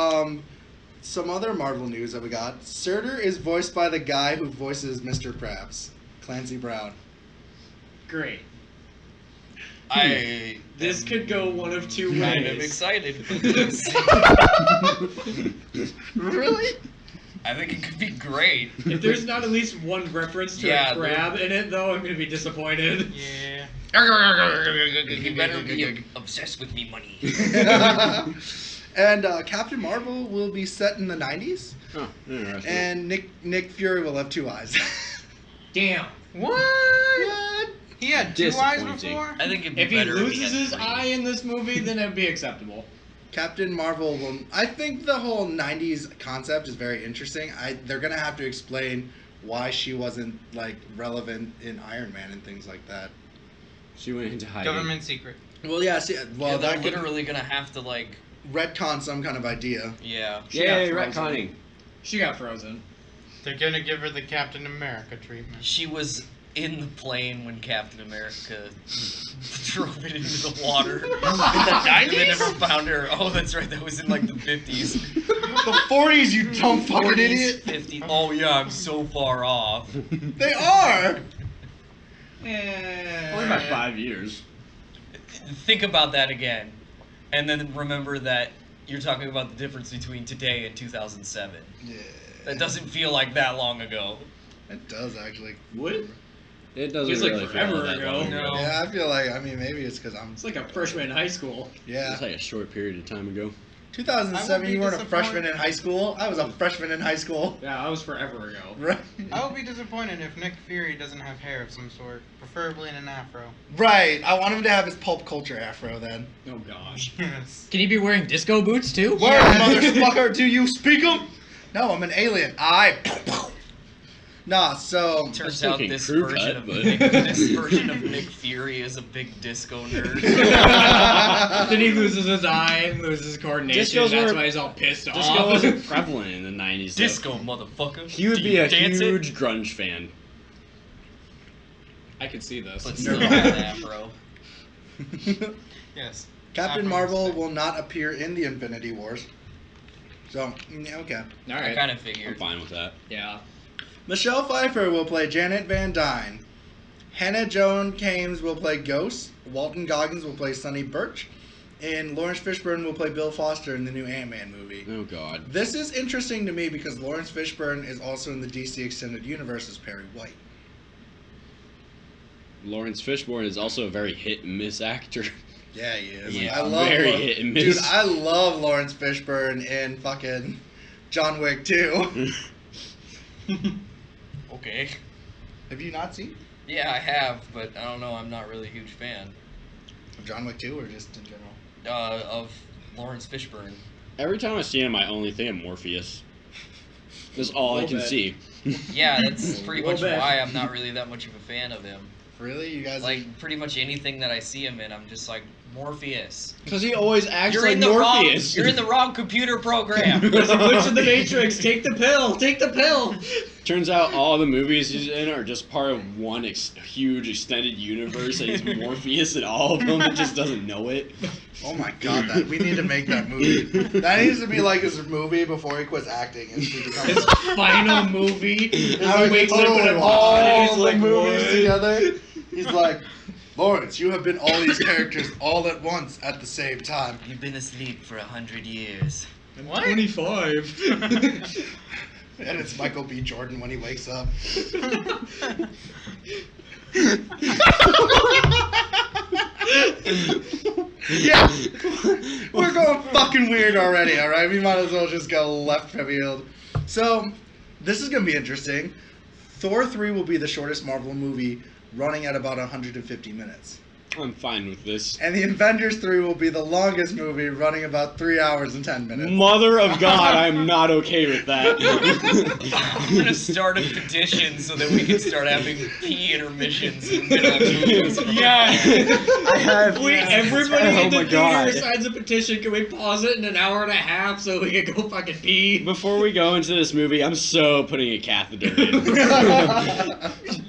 Speaker 1: some other Marvel news that we got. Surtur is voiced by the guy who voices Mr. Krabs, Clancy Brown.
Speaker 3: Great.
Speaker 2: I
Speaker 3: This could go one of two
Speaker 2: kind of
Speaker 3: ways.
Speaker 2: excited.
Speaker 1: Really?
Speaker 2: I think it could be great.
Speaker 3: If there's not at least one reference to
Speaker 2: Yeah,
Speaker 3: a crab in it, though, I'm gonna be disappointed.
Speaker 5: Yeah.
Speaker 2: You better be obsessed with me money.
Speaker 1: And Captain Marvel will be set in the 90s,
Speaker 4: Oh, interesting.
Speaker 1: and Nick Fury will have two eyes.
Speaker 3: Damn.
Speaker 5: What? He had two eyes
Speaker 4: Disappointing.
Speaker 5: before?
Speaker 2: I think it'd be
Speaker 3: If he
Speaker 2: better
Speaker 3: loses
Speaker 2: had
Speaker 3: his
Speaker 2: three.
Speaker 3: eye in this movie, then it'd be acceptable.
Speaker 1: Captain Marvel will. I think the whole '90s concept is very interesting. They're gonna have to explain why she wasn't like relevant in Iron Man and things like that.
Speaker 4: She went into hiding.
Speaker 5: Government secret.
Speaker 1: Well, yeah. See, well,
Speaker 2: Yeah, they're
Speaker 1: that could
Speaker 2: literally gonna have to like,
Speaker 1: retcon some kind of idea.
Speaker 2: yeah.
Speaker 4: Yay,
Speaker 3: She got frozen.
Speaker 4: retconning.
Speaker 3: She got frozen.
Speaker 5: They're gonna give her the Captain America treatment.
Speaker 2: She was in the plane when Captain America drove it into the water. In the 90s? They never found her. Oh, that's right. That was in like the 50s.
Speaker 1: The 40s, you dumb fucking
Speaker 2: 40s,
Speaker 1: idiot.
Speaker 2: 50s. Oh yeah, I'm so far off.
Speaker 1: They are.
Speaker 4: Only about 5 years.
Speaker 2: Think about that again, and then remember that you're talking about the difference between today and 2007.
Speaker 1: Yeah.
Speaker 2: That doesn't feel like that long ago.
Speaker 1: It does actually.
Speaker 6: What?
Speaker 4: It doesn't
Speaker 3: Feels like
Speaker 4: really feel
Speaker 3: forever
Speaker 4: that
Speaker 3: ago.
Speaker 4: long
Speaker 2: No.
Speaker 1: Yeah, I feel like. I mean, maybe it's because I'm.
Speaker 3: It's like a freshman in high school.
Speaker 1: Yeah.
Speaker 4: It's like a short period of time ago.
Speaker 1: 2007.
Speaker 5: I
Speaker 1: You
Speaker 5: will
Speaker 1: weren't
Speaker 5: be
Speaker 1: a freshman in high school. I was a freshman in high school.
Speaker 3: Yeah, that was forever ago.
Speaker 1: Right.
Speaker 5: I will be disappointed if Nick Fury doesn't have hair of some sort, preferably in an afro.
Speaker 1: Right. I want him to have his pulp culture afro then.
Speaker 3: Oh gosh.
Speaker 5: Yes.
Speaker 3: Can he be wearing disco boots too?
Speaker 1: Word,
Speaker 5: Yeah.
Speaker 1: motherfucker, do you speak 'em? No, I'm an alien. Nah, so
Speaker 2: Turns
Speaker 4: was
Speaker 2: out
Speaker 4: thinking
Speaker 2: this
Speaker 4: crew
Speaker 2: version
Speaker 4: cut,
Speaker 2: of
Speaker 4: but-
Speaker 2: this version of Nick Fury is a big disco nerd.
Speaker 3: Then he loses his eye and loses his coordination.
Speaker 4: Discos
Speaker 3: That's
Speaker 4: were-
Speaker 3: why he's all pissed
Speaker 4: Disco
Speaker 3: off.
Speaker 4: wasn't prevalent in the 90s. though.
Speaker 2: Disco, motherfucker.
Speaker 4: He would
Speaker 2: Do
Speaker 4: be
Speaker 2: you
Speaker 4: a
Speaker 2: dance it?
Speaker 4: huge grunge fan.
Speaker 3: I could see this.
Speaker 2: But still have an afro.
Speaker 5: Yes.
Speaker 1: Captain
Speaker 5: Afro
Speaker 1: Marvel
Speaker 5: mistake.
Speaker 1: will not appear in the Infinity Wars. So, yeah, okay.
Speaker 3: All
Speaker 2: I
Speaker 3: right.
Speaker 2: kind of
Speaker 4: I'm
Speaker 2: figured.
Speaker 4: fine with that.
Speaker 3: Yeah.
Speaker 1: Michelle Pfeiffer will play Janet Van Dyne. Hannah Joan Kames will play Ghost. Walton Goggins will play Sonny Birch. And Lawrence Fishburne will play Bill Foster in the new Ant-Man movie.
Speaker 4: Oh, God.
Speaker 1: This is interesting to me because Lawrence Fishburne is also in the DC Extended Universe as Perry White.
Speaker 4: Lawrence Fishburne is also a very hit-and-miss actor.
Speaker 1: Yeah, he is.
Speaker 6: Yeah,
Speaker 1: I love
Speaker 4: very hit and miss.
Speaker 1: Dude, I love Lawrence Fishburne in fucking John Wick 2.
Speaker 2: Okay.
Speaker 1: Have you not seen
Speaker 2: Yeah, I have, but I don't know. I'm not really a huge fan
Speaker 1: John Wick 2 or just in general?
Speaker 2: of Lawrence Fishburne.
Speaker 4: Every time I see him, I only think of Morpheus. That's all I
Speaker 3: Little
Speaker 4: can
Speaker 3: bit.
Speaker 4: see.
Speaker 2: Yeah, that's pretty
Speaker 3: Well,
Speaker 2: much
Speaker 3: bad.
Speaker 2: why I'm not really that much of a fan of him.
Speaker 1: Really? You guys
Speaker 2: Like, pretty much anything that I see him in, I'm just like, Morpheus.
Speaker 4: Because he always acts
Speaker 2: You're
Speaker 4: like
Speaker 2: in the wrong.
Speaker 4: Morpheus.
Speaker 2: You're in the wrong computer program.
Speaker 3: There's a glitch in the Matrix. Take the pill. Take the pill.
Speaker 4: Turns out all the movies he's in are just part of one huge extended universe, and he's Morpheus in all of them and just doesn't know it.
Speaker 1: Oh my god, we need to make that movie. That needs to be like his movie before he quits acting. And he becomes
Speaker 3: His final movie.
Speaker 1: It's
Speaker 3: He
Speaker 1: like
Speaker 3: wakes up in a
Speaker 1: all
Speaker 3: pod and he's
Speaker 1: the
Speaker 3: like,
Speaker 1: movies
Speaker 3: "What?"
Speaker 1: together. He's like, Lawrence, you have been all these characters all at once at the same time.
Speaker 2: You've been asleep for 100 years.
Speaker 3: I'm 25.
Speaker 1: And it's Michael B. Jordan when he wakes up. Yeah, we're going fucking weird already, alright? We might as well just go left field. So, this is going to be interesting. Thor 3 will be the shortest Marvel movie, running at about 150 minutes.
Speaker 4: I'm fine with this.
Speaker 1: And the Avengers 3 will be the longest movie, running about 3 hours and 10 minutes.
Speaker 4: Mother of God, I'm not okay with that.
Speaker 2: I'm gonna start a petition so that we can start having pee intermissions in the middle of movies.
Speaker 4: I have.
Speaker 3: Wait, everybody
Speaker 4: Oh
Speaker 3: in the
Speaker 4: my God.
Speaker 3: theater signs a petition. Can we pause it in an hour and a half so we can go fucking pee?
Speaker 4: Before we go into this movie, I'm so putting a catheter in.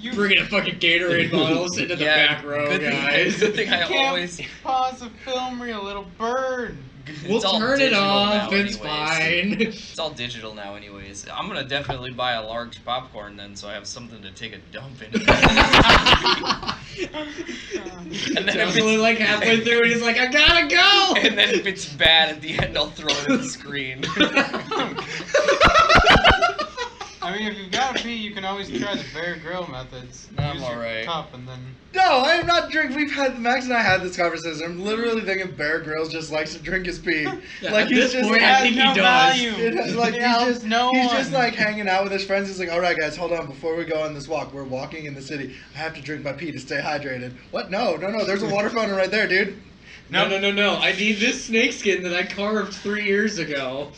Speaker 3: You bringing a fucking Gatorade bottle, sit in the back row,
Speaker 2: good
Speaker 3: guys.
Speaker 2: Thing, good thing I
Speaker 5: Can't
Speaker 2: always.
Speaker 5: pause the film reel, it'll burn.
Speaker 3: We'll
Speaker 2: It's all
Speaker 3: turn it
Speaker 2: digital
Speaker 3: off,
Speaker 2: now
Speaker 3: it's
Speaker 2: anyways.
Speaker 3: fine.
Speaker 2: It's all digital now, anyways. I'm gonna definitely buy a large popcorn then, so I have something to take a dump in. And then
Speaker 3: Joe's
Speaker 2: if
Speaker 3: only
Speaker 2: it's,
Speaker 3: like halfway through and he's like, I gotta go!
Speaker 2: and then if it's bad at the end, I'll throw it at the screen.
Speaker 5: I mean, if you've got to pee, you can always try the Bear Grill methods.
Speaker 2: I'm
Speaker 5: Use your
Speaker 2: alright.
Speaker 5: cup and then.
Speaker 1: No, I am not drinking. Max and I had this conversation. I'm literally thinking Bear Grylls just likes to drink his pee.
Speaker 3: Yeah,
Speaker 1: like
Speaker 3: at
Speaker 1: he's
Speaker 3: this
Speaker 1: just
Speaker 3: point, I
Speaker 5: has
Speaker 3: think
Speaker 5: no
Speaker 3: he does.
Speaker 5: value.
Speaker 1: like
Speaker 5: It helps
Speaker 1: he's just
Speaker 5: one.
Speaker 1: like hanging out with his friends. He's like, all right, guys, hold on. Before we go on this walk, we're walking in the city. I have to drink my pee to stay hydrated. What? No. There's a water fountain right there, dude.
Speaker 3: No. I need this snakeskin that I carved 3 years ago.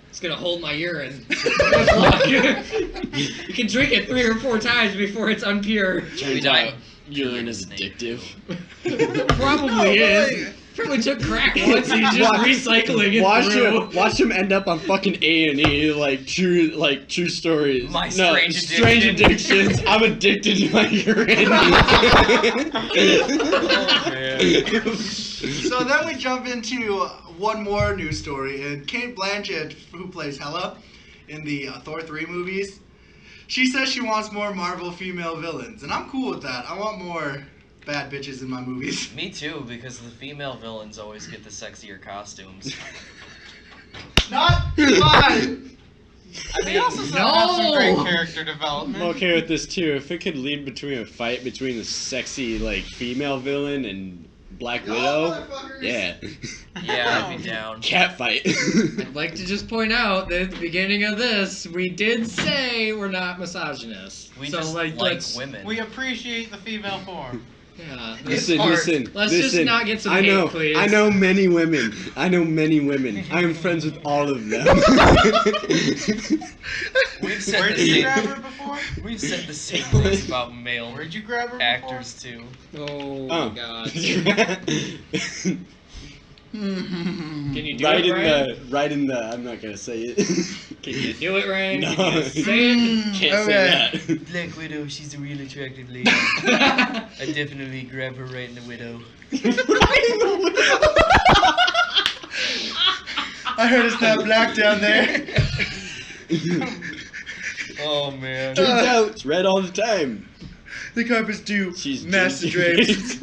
Speaker 3: It's gonna hold my urine. You can drink it 3 or 4 times before it's unpure.
Speaker 4: Turns out urine is addictive.
Speaker 3: Probably is. Probably took crack once and he's just recycling it through.
Speaker 4: Watch him end up on fucking A&E, like true stories.
Speaker 2: My
Speaker 4: no,
Speaker 2: strange addiction.
Speaker 4: addictions. I'm addicted to my urine.
Speaker 1: So then we jump into one more news story, and Kate Blanchett, who plays Hela in the Thor 3 movies, she says she wants more Marvel female villains, and I'm cool with that. I want more bad bitches in my movies.
Speaker 2: Me too, because the female villains always get the sexier costumes.
Speaker 1: Not fine.
Speaker 5: They also
Speaker 3: no!
Speaker 5: have some great character development.
Speaker 4: I'm okay with this too. If it could lead between a fight between the sexy like female villain and Black Widow, yeah,
Speaker 2: Yeah, I'd be down.
Speaker 4: cat fight.
Speaker 3: I'd like to just point out that at the beginning of this, we did say we're not misogynists.
Speaker 2: We
Speaker 3: so
Speaker 2: just
Speaker 3: like,
Speaker 2: like
Speaker 3: let's,
Speaker 2: women.
Speaker 5: We appreciate the female form.
Speaker 3: Yeah,
Speaker 4: Listen.
Speaker 3: Let's just not get some
Speaker 4: I know,
Speaker 3: hate, please.
Speaker 4: I know many women. I am friends with all of them.
Speaker 2: We've said
Speaker 5: Where
Speaker 2: the
Speaker 5: did you
Speaker 2: same.
Speaker 5: grab her before?
Speaker 2: We've said the same things about male
Speaker 5: Where'd you grab her
Speaker 2: actors too.
Speaker 3: Oh
Speaker 4: Oh.
Speaker 3: my god.
Speaker 1: Mm-hmm.
Speaker 3: Can you do
Speaker 4: right
Speaker 3: it,
Speaker 4: in
Speaker 3: Ryan?
Speaker 4: right in the. I'm not gonna say it.
Speaker 3: Can you do it, Ryan?
Speaker 4: No.
Speaker 3: Can you say it?
Speaker 4: Can't say that.
Speaker 2: Black Widow, she's a real attractive lady. I definitely grab her right in the widow.
Speaker 1: I heard it's not black down there.
Speaker 2: Oh man.
Speaker 4: Turns out it's red all the time.
Speaker 1: The carpets do
Speaker 4: She's
Speaker 1: master
Speaker 4: drapes.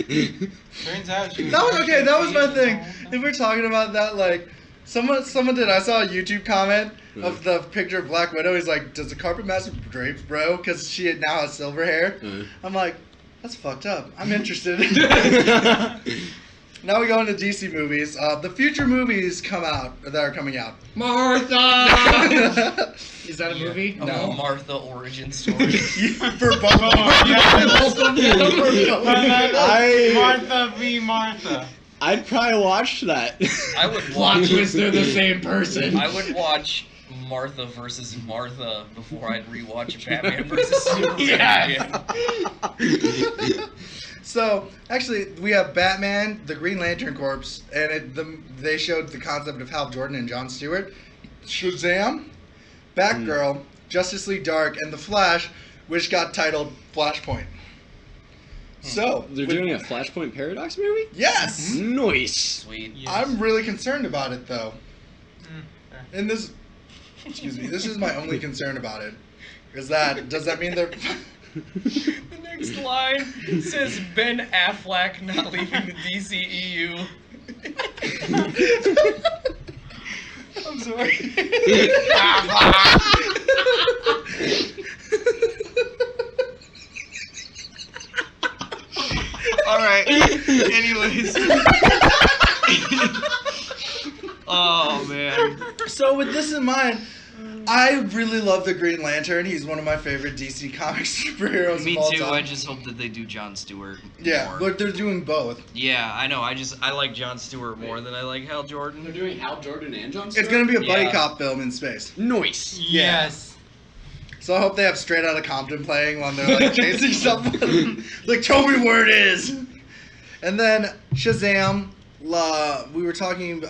Speaker 5: Turns out she was
Speaker 1: That was okay. That was my
Speaker 5: Asian the
Speaker 1: thing.
Speaker 5: whole time.
Speaker 1: If we're talking about that, like, someone did. I saw a YouTube comment of the picture of Black Widow. He's like, "Does the carpet match drapes, bro?" Because she now has silver hair. I'm like, that's fucked up. I'm interested. Now we go into DC movies. The future movies that are coming out.
Speaker 3: Martha! Is that a movie?
Speaker 2: No. Martha origin story.
Speaker 1: For both.
Speaker 5: Martha v. Martha.
Speaker 4: I'd probably watch that.
Speaker 2: I would
Speaker 3: Plot
Speaker 2: watch.
Speaker 3: twist, they're the same person.
Speaker 2: I would watch Martha versus Martha before I'd rewatch Batman versus Superman. again.
Speaker 1: So, actually, we have Batman, the Green Lantern Corps, and they showed the concept of Hal Jordan and Jon Stewart. Shazam, Batgirl, Justice League Dark, and The Flash, which got titled Flashpoint. So,
Speaker 4: They're doing a Flashpoint Paradox movie?
Speaker 1: Yes!
Speaker 4: Nice.
Speaker 2: Sweet.
Speaker 5: Yes.
Speaker 1: I'm really concerned about it, though.
Speaker 5: Okay.
Speaker 1: And this is my only concern about it. Does that mean they're...
Speaker 2: The next line says Ben Affleck not leaving the DCEU. I'm sorry. All right. Anyways. Oh man.
Speaker 1: So with this in mind, I really love the Green Lantern. He's one of my favorite DC Comics superheroes
Speaker 2: Me
Speaker 1: of all
Speaker 2: too.
Speaker 1: time.
Speaker 2: I just hope that they do Jon Stewart.
Speaker 1: Yeah,
Speaker 2: more.
Speaker 1: but they're doing both.
Speaker 2: Yeah, I know. I like Jon Stewart more than I like Hal
Speaker 4: They're
Speaker 2: Jordan.
Speaker 4: doing Hal Jordan and Jon
Speaker 1: It's
Speaker 4: Stewart?
Speaker 1: gonna be a buddy
Speaker 2: Yeah.
Speaker 1: cop film in space.
Speaker 4: Nice.
Speaker 5: Yes.
Speaker 1: So I hope they have Straight Outta Compton playing while they're like chasing someone. Like, tell me where it is. And then Shazam. We were talking.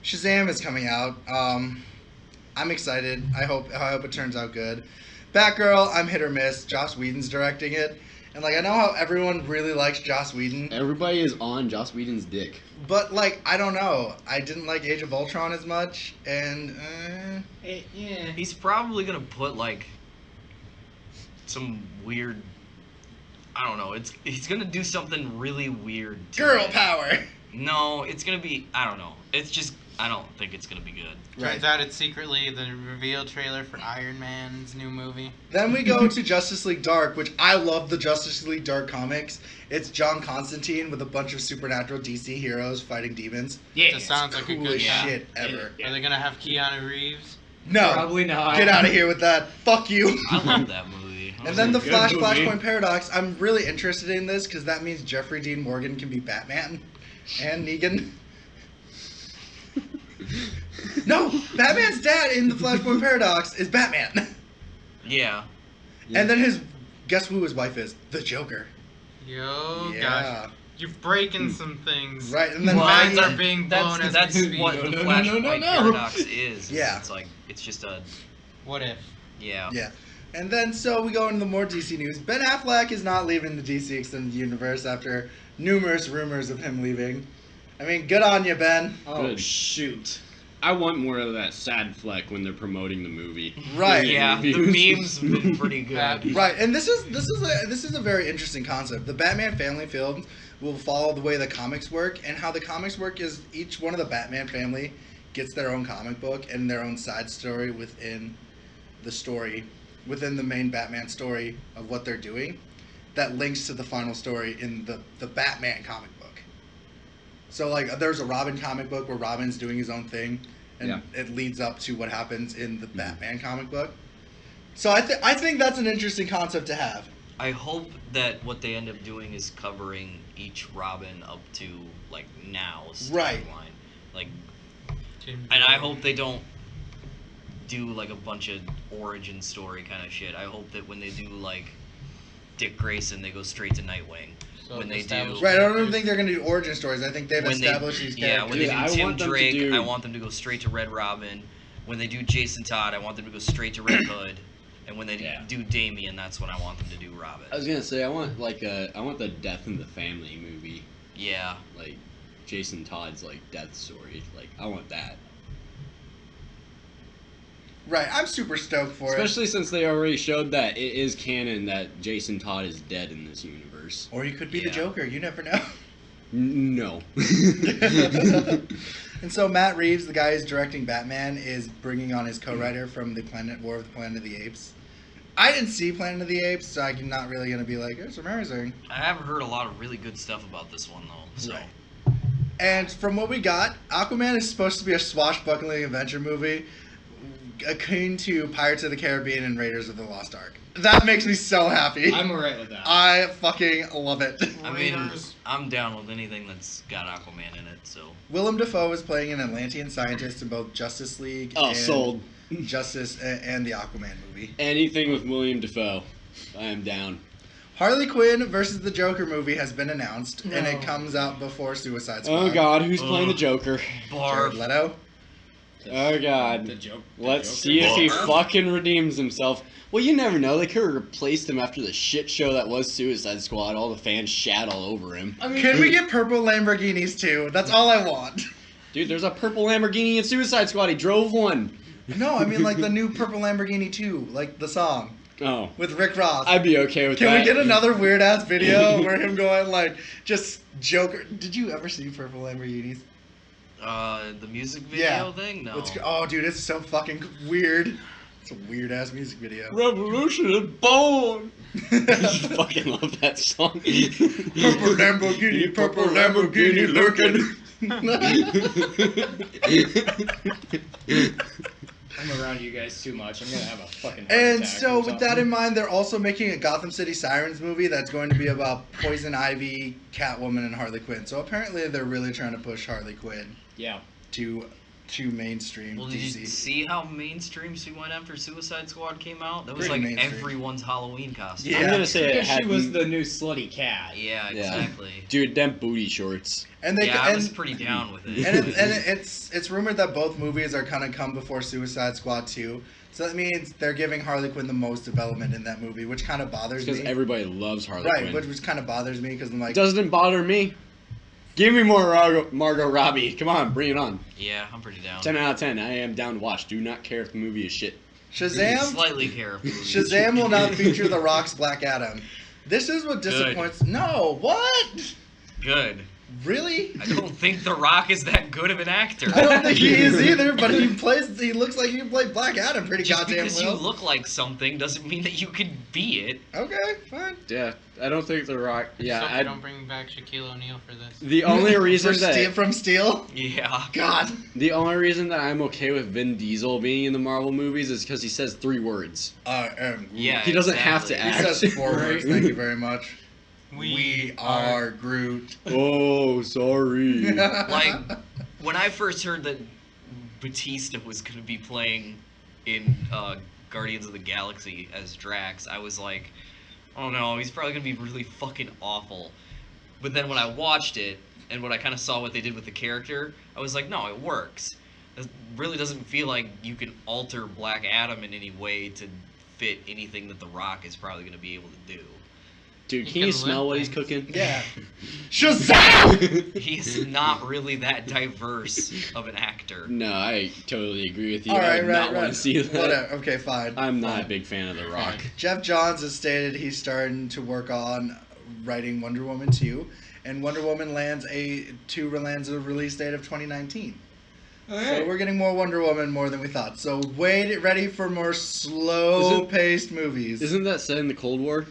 Speaker 1: Shazam is coming out. I'm excited. I hope it turns out good. Batgirl, I'm hit or miss. Joss Whedon's directing it, and like I know how everyone really likes Joss Whedon,
Speaker 4: Everybody is on Joss Whedon's dick.
Speaker 1: but like I don't know. I didn't like Age of Ultron as much, and
Speaker 3: Yeah.
Speaker 2: He's probably gonna put like some weird. I don't know. He's gonna do something really weird. To
Speaker 1: girl
Speaker 2: it.
Speaker 1: power.
Speaker 2: No, it's gonna be. I don't know. It's just. I don't think it's gonna be good.
Speaker 5: Turns out it's secretly the reveal trailer for Iron Man's new movie.
Speaker 1: Then we go to Justice League Dark, which I love the Justice League Dark comics. It's John Constantine with a bunch of supernatural DC heroes fighting demons.
Speaker 3: Yeah.
Speaker 5: Just sounds like a good
Speaker 1: Coolest
Speaker 5: time.
Speaker 1: shit ever.
Speaker 3: Yeah.
Speaker 5: Are they gonna have Keanu Reeves?
Speaker 1: No,
Speaker 3: Probably not.
Speaker 1: get out of here with that. Fuck you.
Speaker 2: I love that movie.
Speaker 1: And then the
Speaker 3: Good
Speaker 1: Flash
Speaker 3: movie.
Speaker 1: Flashpoint Paradox. I'm really interested in this because that means Jeffrey Dean Morgan can be Batman and Negan. No, Batman's dad in the Flashpoint Paradox is Batman.
Speaker 2: Yeah.
Speaker 1: And then guess who his wife is? The Joker.
Speaker 5: Yo,
Speaker 1: Yeah.
Speaker 5: gosh. You're breaking some things.
Speaker 1: Right, and then
Speaker 5: Minds
Speaker 1: Maggie-
Speaker 5: are being blown
Speaker 2: That's
Speaker 5: as we speak.
Speaker 2: what
Speaker 3: No,
Speaker 2: the
Speaker 3: no, no,
Speaker 2: Flashpoint
Speaker 3: no, no.
Speaker 2: Paradox is.
Speaker 1: Yeah.
Speaker 2: It's like it's just a
Speaker 5: What if?
Speaker 2: yeah.
Speaker 1: Yeah. And then so we go into the more DC news. Ben Affleck is not leaving the DC Extended Universe after numerous rumors of him leaving. I mean, good on you, Ben.
Speaker 3: Oh
Speaker 4: Good.
Speaker 3: shoot.
Speaker 4: I want more of that sad fleck when they're promoting the movie.
Speaker 1: Right.
Speaker 2: Yeah, the memes have been pretty good.
Speaker 1: Right, and this is a very interesting concept. The Batman family film will follow the way the comics work, and how the comics work is each one of the Batman family gets their own comic book and their own side story within the main Batman story of what they're doing, that links to the final story in the Batman comic book. So like, there's a Robin comic book where Robin's doing his own thing, and it leads up to what happens in the Batman comic book. So I think that's an interesting concept to have.
Speaker 2: I hope that what they end up doing is covering each Robin up to like now
Speaker 1: Right.
Speaker 2: storyline. Like, and I hope they don't do like a bunch of origin story kind of shit. I hope that when they do like Dick Grayson, they go straight to Nightwing.
Speaker 5: So
Speaker 2: When they
Speaker 5: establish-
Speaker 2: do-
Speaker 1: Right, I don't even think they're going to do origin stories. I think they've
Speaker 2: When
Speaker 1: established these
Speaker 2: yeah,
Speaker 1: characters.
Speaker 2: when they
Speaker 4: Dude, I
Speaker 2: do Tim
Speaker 4: want them to
Speaker 2: Drake,
Speaker 4: do-
Speaker 2: I want them to go straight to Red Robin. When they do Jason Todd, I want them to go straight to Red Hood. And when they do Damian, that's when I want them to do Robin.
Speaker 4: I was gonna say I want the Death in the Family movie,
Speaker 2: Yeah.
Speaker 4: like Jason Todd's like death story. Like I want that.
Speaker 1: Right, I'm super stoked for
Speaker 4: Especially since they already showed that it is canon that Jason Todd is dead in this universe.
Speaker 1: it. Or he could be the
Speaker 2: Yeah.
Speaker 1: Joker. You never know.
Speaker 4: No.
Speaker 1: And so Matt Reeves, the guy who's directing Batman, is bringing on his co-writer from the War of the Planet of the Apes. I didn't see Planet of the Apes, so I'm not really going to be like, it's amazing.
Speaker 2: I haven't heard a lot of really good stuff about this one though. So
Speaker 1: Right. And from what we got, Aquaman is supposed to be a swashbuckling adventure movie akin to Pirates of the Caribbean and Raiders of the Lost Ark. That makes me so happy.
Speaker 3: I'm alright with that.
Speaker 1: I fucking love it.
Speaker 2: I mean,
Speaker 5: Raiders.
Speaker 2: I'm down with anything that's got Aquaman in it. So
Speaker 1: Willem Dafoe is playing an Atlantean scientist in both Justice League
Speaker 4: Oh,
Speaker 1: and
Speaker 4: sold.
Speaker 1: Justice and the Aquaman movie.
Speaker 4: Anything with William Dafoe, I am down.
Speaker 1: Harley Quinn versus the Joker movie has been announced, and it
Speaker 3: No.
Speaker 1: comes out before Suicide Squad.
Speaker 4: Oh God, who's playing the Joker?
Speaker 2: Barb.
Speaker 1: Jared Leto.
Speaker 4: Oh God.
Speaker 3: The joke.
Speaker 4: Let's see if he fucking redeems himself. Well, you never know. They could have replaced him after the shit show that was Suicide Squad. All the fans shat all over him.
Speaker 3: I mean,
Speaker 1: Can we get purple Lamborghinis too? That's all I want.
Speaker 4: Dude, there's a purple Lamborghini in Suicide Squad. He drove one.
Speaker 1: No, I mean like the new purple Lamborghini 2, like the song
Speaker 4: Oh.
Speaker 1: with Rick Ross.
Speaker 4: I'd be okay with
Speaker 1: Can
Speaker 4: that.
Speaker 1: we get another weird ass video where him going like just Joker? Did you ever see purple Lamborghinis?
Speaker 2: The music video thing? No.
Speaker 1: Oh, dude, it's so fucking weird. It's a weird ass music video.
Speaker 4: Revolution is born. I just fucking love that song.
Speaker 1: Purple Lamborghini lurking.
Speaker 3: I'm around you guys too much. I'm gonna have a fucking heart
Speaker 1: And
Speaker 3: attack
Speaker 1: so,
Speaker 3: or
Speaker 1: with that
Speaker 3: something.
Speaker 1: in mind, they're also making a Gotham City Sirens movie that's going to be about Poison Ivy, Catwoman, and Harley Quinn. So apparently, they're really trying to push Harley Quinn
Speaker 3: Yeah.
Speaker 1: to mainstream
Speaker 2: Well, did
Speaker 1: DC.
Speaker 2: you see how mainstream she went after Suicide Squad came out? That was
Speaker 1: Pretty
Speaker 2: like
Speaker 1: mainstream.
Speaker 2: everyone's Halloween costume.
Speaker 1: Yeah.
Speaker 4: I'm gonna say it
Speaker 3: Because
Speaker 4: had
Speaker 3: she was the new slutty cat.
Speaker 2: Yeah,
Speaker 4: Yeah.
Speaker 2: exactly.
Speaker 4: Dude, them booty shorts.
Speaker 1: And they
Speaker 2: Yeah, I
Speaker 1: and,
Speaker 2: was pretty down with it.
Speaker 1: it's rumored that both movies are kind of come before Suicide Squad 2. So that means they're giving Harley Quinn the most development in that movie, which kind of bothers
Speaker 4: Because
Speaker 1: me.
Speaker 4: everybody loves Harley
Speaker 1: Right,
Speaker 4: Quinn.
Speaker 1: which kind of bothers me because I'm like,
Speaker 4: Doesn't bother me. Give me more Margot Robbie. Come on, bring it on.
Speaker 2: Yeah, I'm pretty down.
Speaker 4: 10 out of 10. I am down to watch. Do not care if the movie is shit.
Speaker 1: Shazam.
Speaker 2: Slightly care.
Speaker 1: Shazam will not feature The Rock's Black Adam. This is what disappoints. No, what?
Speaker 2: Good.
Speaker 1: Really?
Speaker 2: I don't think The Rock is that good of an actor.
Speaker 1: I don't think he is either, but he looks like he can play Black Adam pretty
Speaker 2: Just
Speaker 1: goddamn
Speaker 2: because
Speaker 1: well.
Speaker 2: you look like something doesn't mean that you can be it.
Speaker 1: Okay, fine.
Speaker 4: Yeah, I don't think The Rock. Yeah,
Speaker 5: Except
Speaker 4: I
Speaker 5: they don't bring back Shaquille O'Neal for this.
Speaker 4: The only reason
Speaker 1: from Steel?
Speaker 2: Yeah.
Speaker 1: God.
Speaker 4: the only reason that I'm okay with Vin Diesel being in the Marvel movies is because he says 3 words.
Speaker 2: Yeah.
Speaker 4: He doesn't have to
Speaker 1: He
Speaker 2: exactly.
Speaker 4: act.
Speaker 1: says 4 words,
Speaker 4: Right.
Speaker 1: thank you very much.
Speaker 5: We
Speaker 1: are Groot.
Speaker 4: Oh, sorry.
Speaker 2: Like, when I first heard that Batista was going to be playing in Guardians of the Galaxy as Drax, I was like, oh no, he's probably going to be really fucking awful. But then when I watched it, and when I kind of saw what they did with the character, I was like, no, it works. It really doesn't feel like you can alter Black Adam in any way to fit anything that The Rock is probably going to be able to do.
Speaker 4: Dude,
Speaker 5: He
Speaker 4: can you
Speaker 5: can
Speaker 4: smell
Speaker 5: limp
Speaker 4: what he's
Speaker 5: things.
Speaker 4: cooking?
Speaker 1: Yeah. Shazam!
Speaker 2: He's not really that diverse of an actor.
Speaker 4: No, I totally agree with you.
Speaker 1: All
Speaker 4: I
Speaker 1: right,
Speaker 4: would not want
Speaker 1: right.
Speaker 4: to see that.
Speaker 1: Whatever. Okay, fine.
Speaker 4: I'm not
Speaker 1: Fine.
Speaker 4: a big fan of The Rock.
Speaker 1: Jeff Johns has stated he's starting to work on writing Wonder Woman 2, and Wonder Woman lands a release date of 2019. So we're getting more Wonder Woman more than we thought. So ready for more slow-paced movies.
Speaker 4: Isn't that set in the Cold War?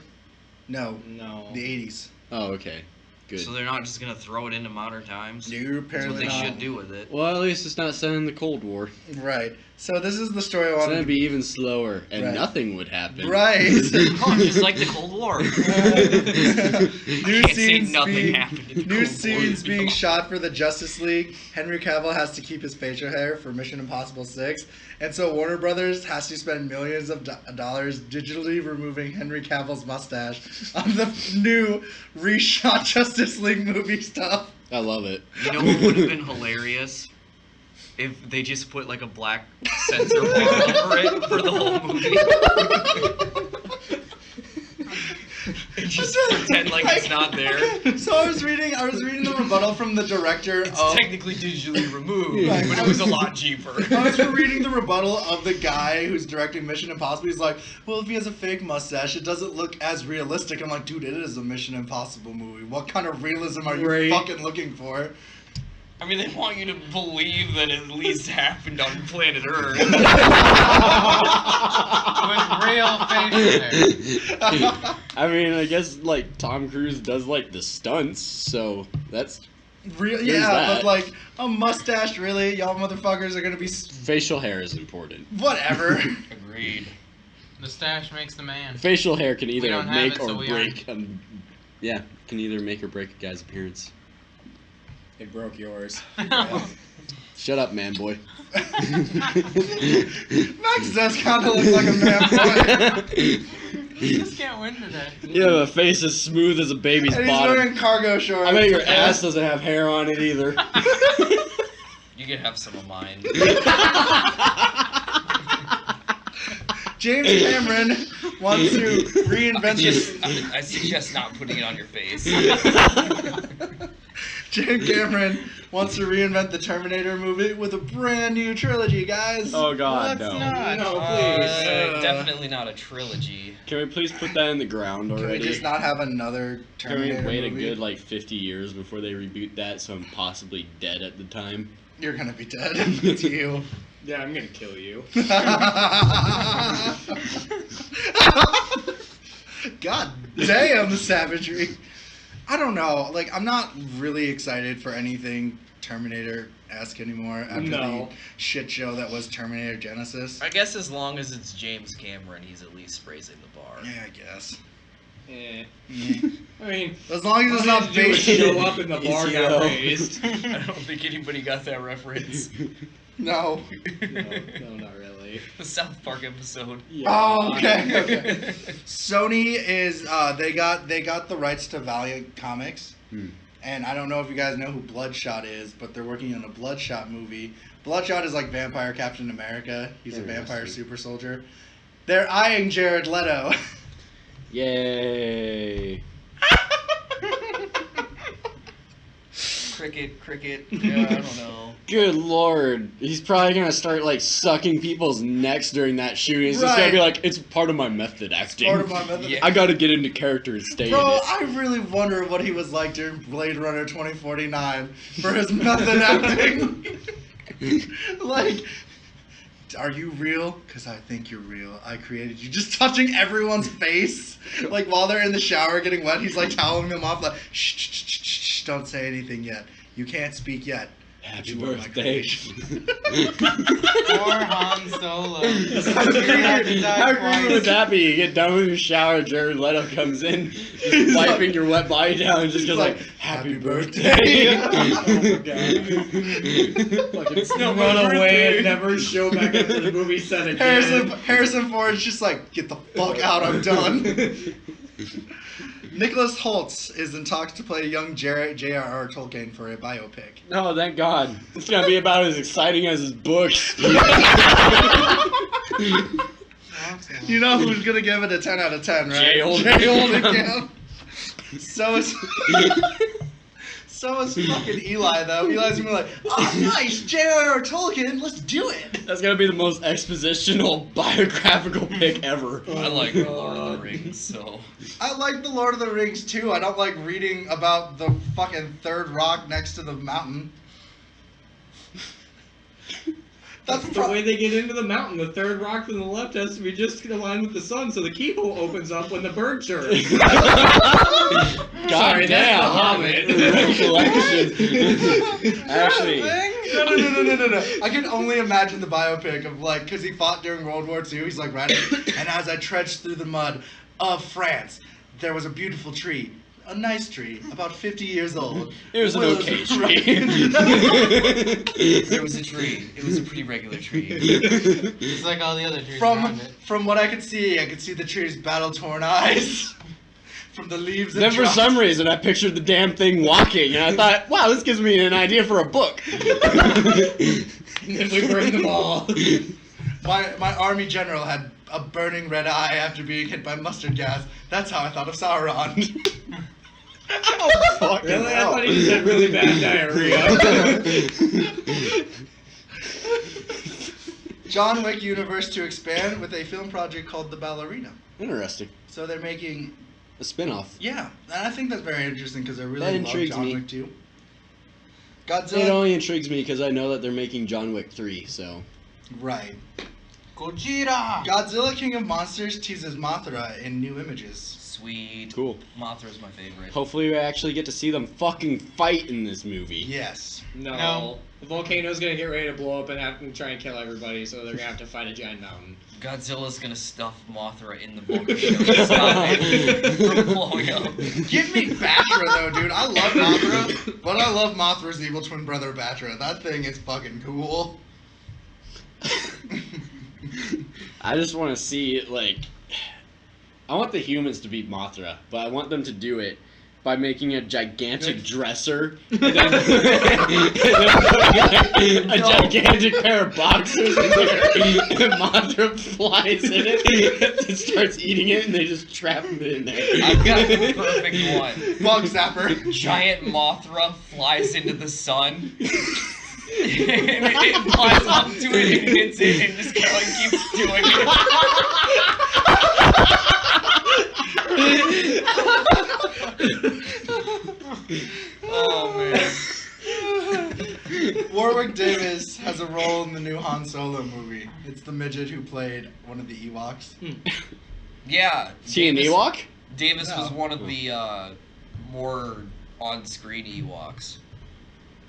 Speaker 1: No,
Speaker 3: No.
Speaker 1: the 80s.
Speaker 4: Oh, okay. Good.
Speaker 2: So they're not just gonna throw it into modern times.
Speaker 1: No,
Speaker 2: That's what
Speaker 1: apparently
Speaker 2: they
Speaker 1: not.
Speaker 2: should do with it.
Speaker 4: Well, at least it's not set in the Cold War.
Speaker 1: Right. So this is the story I
Speaker 4: It's
Speaker 1: wanted
Speaker 4: gonna
Speaker 1: to
Speaker 4: be even slower, and
Speaker 1: Right.
Speaker 4: nothing would happen.
Speaker 1: Right.
Speaker 2: Oh, just like the Cold War.
Speaker 1: New
Speaker 2: I can't say
Speaker 1: scenes
Speaker 2: nothing
Speaker 1: being-
Speaker 2: happened in the
Speaker 1: New
Speaker 2: Cold
Speaker 1: scenes
Speaker 2: War.
Speaker 1: being shot for the Justice League. Henry Cavill has to keep his facial hair for Mission Impossible 6. And so Warner Brothers has to spend millions of dollars digitally removing Henry Cavill's mustache on the new reshot Justice League movie stuff.
Speaker 4: I love it.
Speaker 2: You know what would have been hilarious? If they just put like a black censor bar over it for the whole movie. Just pretend like it's not there.
Speaker 1: So I was reading the rebuttal from the director.
Speaker 2: It's technically digitally removed,
Speaker 1: Right.
Speaker 2: but it was a lot cheaper.
Speaker 1: I was reading the rebuttal of the guy who's directing Mission Impossible. He's like, well, if he has a fake mustache, it doesn't look as realistic. I'm like, dude, it is a Mission Impossible movie. What kind of realism are you fucking looking for?
Speaker 2: I mean, they want you to believe that it at least happened on planet Earth.
Speaker 5: With real facial hair.
Speaker 4: I mean, I guess like Tom Cruise does like the stunts, so that's
Speaker 1: Real,
Speaker 4: There's
Speaker 1: yeah,
Speaker 4: that.
Speaker 1: but like a mustache, really? Y'all motherfuckers are gonna be
Speaker 4: facial hair is important.
Speaker 1: whatever.
Speaker 2: Agreed.
Speaker 5: The stash makes the man.
Speaker 4: Facial hair can either
Speaker 5: don't have
Speaker 4: make
Speaker 5: it, so
Speaker 4: or
Speaker 5: we
Speaker 4: break. Yeah, can either make or break a guy's appearance.
Speaker 7: It broke yours.
Speaker 4: Shut up, man, boy.
Speaker 1: Max does kind of look like a man boy.
Speaker 5: You just can't win today.
Speaker 4: You have a face as smooth as a baby's
Speaker 1: And he's
Speaker 4: bottom.
Speaker 1: wearing cargo shorts.
Speaker 4: I bet your ass doesn't have hair on it either.
Speaker 2: You can have some of mine.
Speaker 1: James Cameron wants to reinvent this.
Speaker 2: I suggest not putting it on your face.
Speaker 1: James Cameron wants to reinvent the Terminator movie with a brand new trilogy, guys.
Speaker 4: Oh God,
Speaker 5: Let's
Speaker 4: no.
Speaker 5: not.
Speaker 3: No, please.
Speaker 2: Definitely not a trilogy.
Speaker 4: Can we please put that in the ground
Speaker 1: Can we
Speaker 4: already?
Speaker 1: just not have another
Speaker 4: Can we
Speaker 1: Terminator
Speaker 4: wait
Speaker 1: movie?
Speaker 4: a good like 50 years before they reboot that, so I'm possibly dead at the time?
Speaker 1: You're gonna be dead. It's you.
Speaker 3: Yeah, I'm gonna kill you.
Speaker 1: God damn the savagery. I don't know. Like, I'm not really excited for anything Terminator-esque anymore after
Speaker 3: No.
Speaker 1: the shit show that was Terminator Genesis.
Speaker 2: I guess as long as it's James Cameron, he's at least raising the bar.
Speaker 1: Yeah, I guess.
Speaker 3: Eh.
Speaker 1: Mm.
Speaker 3: I mean,
Speaker 1: As long as it's
Speaker 3: all
Speaker 1: not
Speaker 3: they had to do was
Speaker 1: based.
Speaker 3: show up and the bar
Speaker 4: ECO.
Speaker 3: got raised.
Speaker 2: I don't think anybody got that reference.
Speaker 1: No.
Speaker 3: No, not really.
Speaker 2: The South Park episode.
Speaker 1: Oh, okay. Okay. Sony is they got the rights to Valiant Comics, and I don't know if you guys know who Bloodshot is, but they're working on a Bloodshot movie. Bloodshot is like Vampire Captain America. He's a vampire super soldier. They're eyeing Jared Leto.
Speaker 4: Yay!
Speaker 2: Cricket. Yeah, I don't know.
Speaker 4: Good lord, he's probably gonna start like sucking people's necks during that shoot. He's just gonna be
Speaker 1: Right.
Speaker 4: like, "It's part of my method acting.
Speaker 1: Part of my method.
Speaker 2: Yeah.
Speaker 4: I gotta get into character and stay
Speaker 1: Bro,
Speaker 4: in it."
Speaker 1: I really wonder what he was like during Blade Runner 2049 for his method acting. Like, are you real? Because I think you're real. I created you. Just touching everyone's face. Like, while they're in the shower getting wet, he's like toweling them off, like, shh, shh, shh, shh, shh, don't say anything yet. You can't speak yet.
Speaker 4: Happy
Speaker 1: You are my
Speaker 4: birthday.
Speaker 1: creation.
Speaker 5: Poor Han Solo.
Speaker 4: How
Speaker 5: How
Speaker 4: creepy would that be? You get done with your shower, Jared Leto comes in, just
Speaker 1: He's
Speaker 4: wiping
Speaker 1: like-
Speaker 4: your wet body down, and just goes like, "Happy birthday."
Speaker 3: Fucking run away and never show back up to the movie set again.
Speaker 1: Harrison Ford's just like, get the fuck out, I'm done. Nicholas Holtz is in talks to play young J.R.R. Tolkien for a biopic.
Speaker 4: Oh, thank God. It's gonna be about as exciting as his books.
Speaker 1: You know who's gonna give it a 10 out of 10, right?
Speaker 4: Jay Oldham.
Speaker 1: Jay Oldham. So is fucking Eli though. Eli's gonna be like, oh nice, J.R.R. Tolkien, let's do it.
Speaker 4: That's gonna be the most expositional biographical pick ever.
Speaker 2: I like The Lord of the Rings, so.
Speaker 1: I like the Lord of the Rings too. I don't like reading about the fucking third rock next to the mountain. That's
Speaker 3: The way they get into the mountain, the third rock from the left has to be just aligned with the sun, so the keyhole opens up when the bird chirps.
Speaker 4: God
Speaker 3: Sorry,
Speaker 4: damn.
Speaker 3: that's the Hobbit.
Speaker 4: Recollection. Actually,
Speaker 1: No. I can only imagine the biopic of like, because he fought during World War II. He's like writing, and as I trudged through the mud of France, there was a beautiful tree. A nice tree, about 50 years old.
Speaker 4: it was an
Speaker 1: Willows
Speaker 4: okay
Speaker 1: were
Speaker 4: tree.
Speaker 2: There was a tree. It was a pretty regular tree.
Speaker 5: It's like all the other trees around it.
Speaker 1: From what I could see the tree's battle-torn eyes. From the leaves that
Speaker 4: Then for
Speaker 1: dropped.
Speaker 4: some reason, I pictured the damn thing walking, and I thought, wow, this gives me an idea for a book.
Speaker 3: And then we burn them all.
Speaker 1: My army general had a burning red eye after being hit by mustard gas. That's how I thought of Sauron.
Speaker 4: Oh, fucking
Speaker 3: Really? I
Speaker 4: hell.
Speaker 3: thought he just had really bad diarrhea.
Speaker 1: John Wick universe to expand with a film project called The Ballerina.
Speaker 4: Interesting.
Speaker 1: So they're making,
Speaker 4: A spin-off.
Speaker 1: yeah, and I think that's very interesting because I really
Speaker 4: That
Speaker 1: love
Speaker 4: intrigues
Speaker 1: John
Speaker 4: me.
Speaker 1: Wick 2.
Speaker 4: It
Speaker 1: Godzilla.
Speaker 4: only intrigues me because I know that they're making John Wick 3, so...
Speaker 1: Right.
Speaker 5: Gojira!
Speaker 1: Godzilla King of Monsters teases Mothra in new images.
Speaker 2: Sweet.
Speaker 4: Cool.
Speaker 2: Mothra's my favorite.
Speaker 4: Hopefully we actually get to see them fucking fight in this movie.
Speaker 1: Yes.
Speaker 3: No. The volcano's gonna get ready to blow up and have to try and kill everybody, so they're gonna have to fight a giant mountain.
Speaker 2: Godzilla's gonna stuff Mothra in the volcano to stop it from blowing up.
Speaker 1: Give me Batra though, dude. I love Mothra, but I love Mothra's evil twin brother Batra. That thing is fucking cool.
Speaker 4: I just want to see, like... I want the humans to beat Mothra, but I want them to do it by making a gigantic dresser and then, and then putting a gigantic pair of boxers in there, and Mothra flies in it and starts eating it, and they just trap him in there.
Speaker 2: I've got the perfect one.
Speaker 1: Bug zapper.
Speaker 2: Giant Mothra flies into the sun. And it flies up to it and hits it and just kind of like keeps doing it. Oh man.
Speaker 1: Warwick Davis has a role in the new Han Solo movie. It's the midget who played one of the Ewoks.
Speaker 2: Yeah.
Speaker 4: Is he an Ewok?
Speaker 2: Davis
Speaker 1: No.
Speaker 2: was one of the more on-screen Ewoks.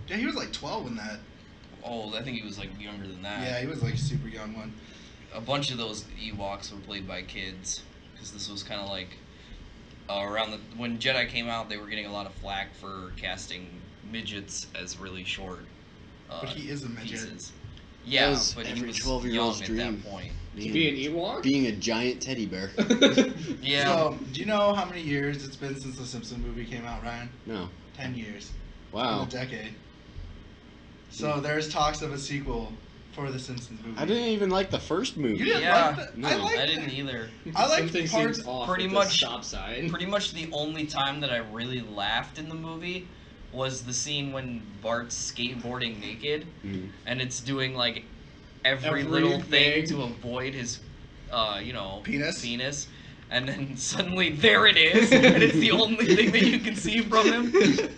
Speaker 1: Yeah, he was like 12 in that.
Speaker 2: Oh, I think he was like younger than that.
Speaker 1: Yeah, he was like a super young one.
Speaker 2: A bunch of those Ewoks were played by kids because this was kind of like around when Jedi came out, they were getting a lot of flack for casting midgets as really short.
Speaker 1: But he is a midget.
Speaker 2: Pieces. Yeah,
Speaker 4: That was
Speaker 2: but he
Speaker 4: every
Speaker 2: was
Speaker 4: 12-year-old's
Speaker 2: young
Speaker 4: dream.
Speaker 2: at that point.
Speaker 3: To be an Ewok?
Speaker 4: Being a giant teddy bear.
Speaker 2: Yeah.
Speaker 1: So, do you know how many years it's been since the Simpsons movie came out, Ryan?
Speaker 4: No.
Speaker 1: 10 years.
Speaker 4: Wow.
Speaker 1: In a decade. So there's talks of a sequel for the Simpsons movie.
Speaker 4: I didn't even like the first movie.
Speaker 1: You didn't
Speaker 2: Yeah.
Speaker 1: like that?
Speaker 4: No.
Speaker 1: I liked
Speaker 2: I didn't either.
Speaker 1: I like
Speaker 3: Something
Speaker 1: parts-
Speaker 3: seems off
Speaker 2: pretty
Speaker 3: with
Speaker 2: much-
Speaker 3: the stop sign.
Speaker 2: Pretty much the only time that I really laughed in the movie was the scene when Bart's skateboarding naked,
Speaker 4: Mhm.
Speaker 2: and it's doing like every
Speaker 3: Everything.
Speaker 2: little thing to avoid his,
Speaker 1: Penis?
Speaker 2: and then suddenly there it is, and it's the only thing that you can see from him.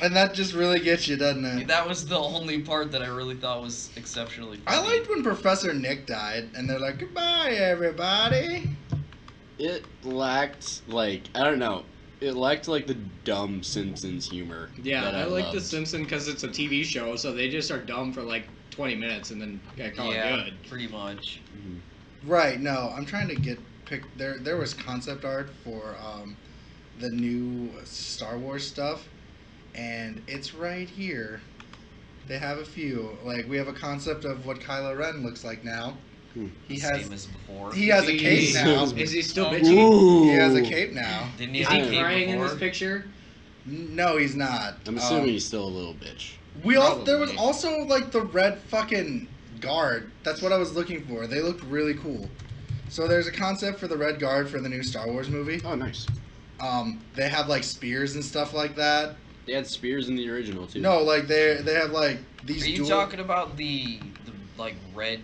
Speaker 1: And that just really gets you, doesn't it?
Speaker 2: That was the only part that I really thought was exceptionally funny.
Speaker 1: I liked when Professor Nick died, and they're like, "Goodbye, everybody."
Speaker 4: It lacked, like, I don't know. It lacked, like, the dumb Simpsons humor.
Speaker 3: Yeah,
Speaker 4: that
Speaker 3: I like The
Speaker 4: loved.
Speaker 3: Simpsons because it's a TV show, so they just are dumb for like 20 minutes and then call it good.
Speaker 2: pretty much.
Speaker 4: Mhm.
Speaker 1: Right. No, I'm trying to get picked. There was concept art for the new Star Wars stuff, and it's right here. They have a few. Like, we have a concept of what Kylo Ren looks like now. He has
Speaker 2: Same as before.
Speaker 1: he has a cape now.
Speaker 3: Is he still
Speaker 2: Oh.
Speaker 3: bitchy?
Speaker 4: Ooh.
Speaker 1: He has a cape now.
Speaker 2: Didn't he
Speaker 3: Is
Speaker 2: have
Speaker 3: he
Speaker 2: a cape
Speaker 3: crying in
Speaker 2: before?
Speaker 3: this picture?
Speaker 1: No, he's not.
Speaker 4: I'm assuming he's still a little bitch.
Speaker 1: There was
Speaker 3: Probably.
Speaker 1: also like the red fucking guard. That's what I was looking for. They looked really cool. So there's a concept for the red guard for the new Star Wars movie.
Speaker 4: Oh, nice.
Speaker 1: They have like spears and stuff like that.
Speaker 4: They had spears in the original, too.
Speaker 1: No, like they have like these.
Speaker 2: Are you
Speaker 1: dual-
Speaker 2: talking about the like red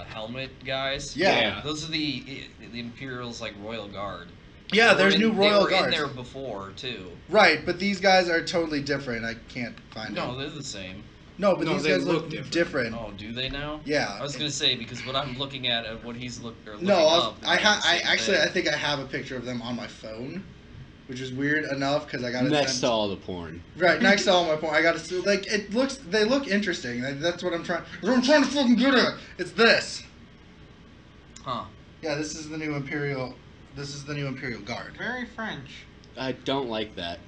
Speaker 2: helmet guys?
Speaker 1: Yeah.
Speaker 2: Those are the Imperial's like Royal Guard.
Speaker 1: Yeah, there's new Royal
Speaker 2: They were in
Speaker 1: Guards.
Speaker 2: there before too.
Speaker 1: Right, but these guys are totally different. I can't find
Speaker 2: No,
Speaker 1: them.
Speaker 2: they're the same.
Speaker 1: No, but
Speaker 3: No,
Speaker 1: these
Speaker 3: they
Speaker 1: guys
Speaker 3: look
Speaker 1: look
Speaker 3: different.
Speaker 1: different.
Speaker 2: Oh, do they now?
Speaker 1: Yeah.
Speaker 2: I was gonna say because what I'm looking at what he's looking
Speaker 1: No,
Speaker 2: up.
Speaker 1: I think I have a picture of them on my phone, which is weird enough because I got it
Speaker 4: Next
Speaker 1: sent-
Speaker 4: to all the porn.
Speaker 1: Right, next to all my point, I got to like they look interesting. That's what I'm trying. That's what I'm trying to fucking get at. It's this.
Speaker 2: Huh.
Speaker 1: Yeah, this is the new Imperial. This is the new Imperial Guard.
Speaker 5: Very French.
Speaker 4: I don't like that.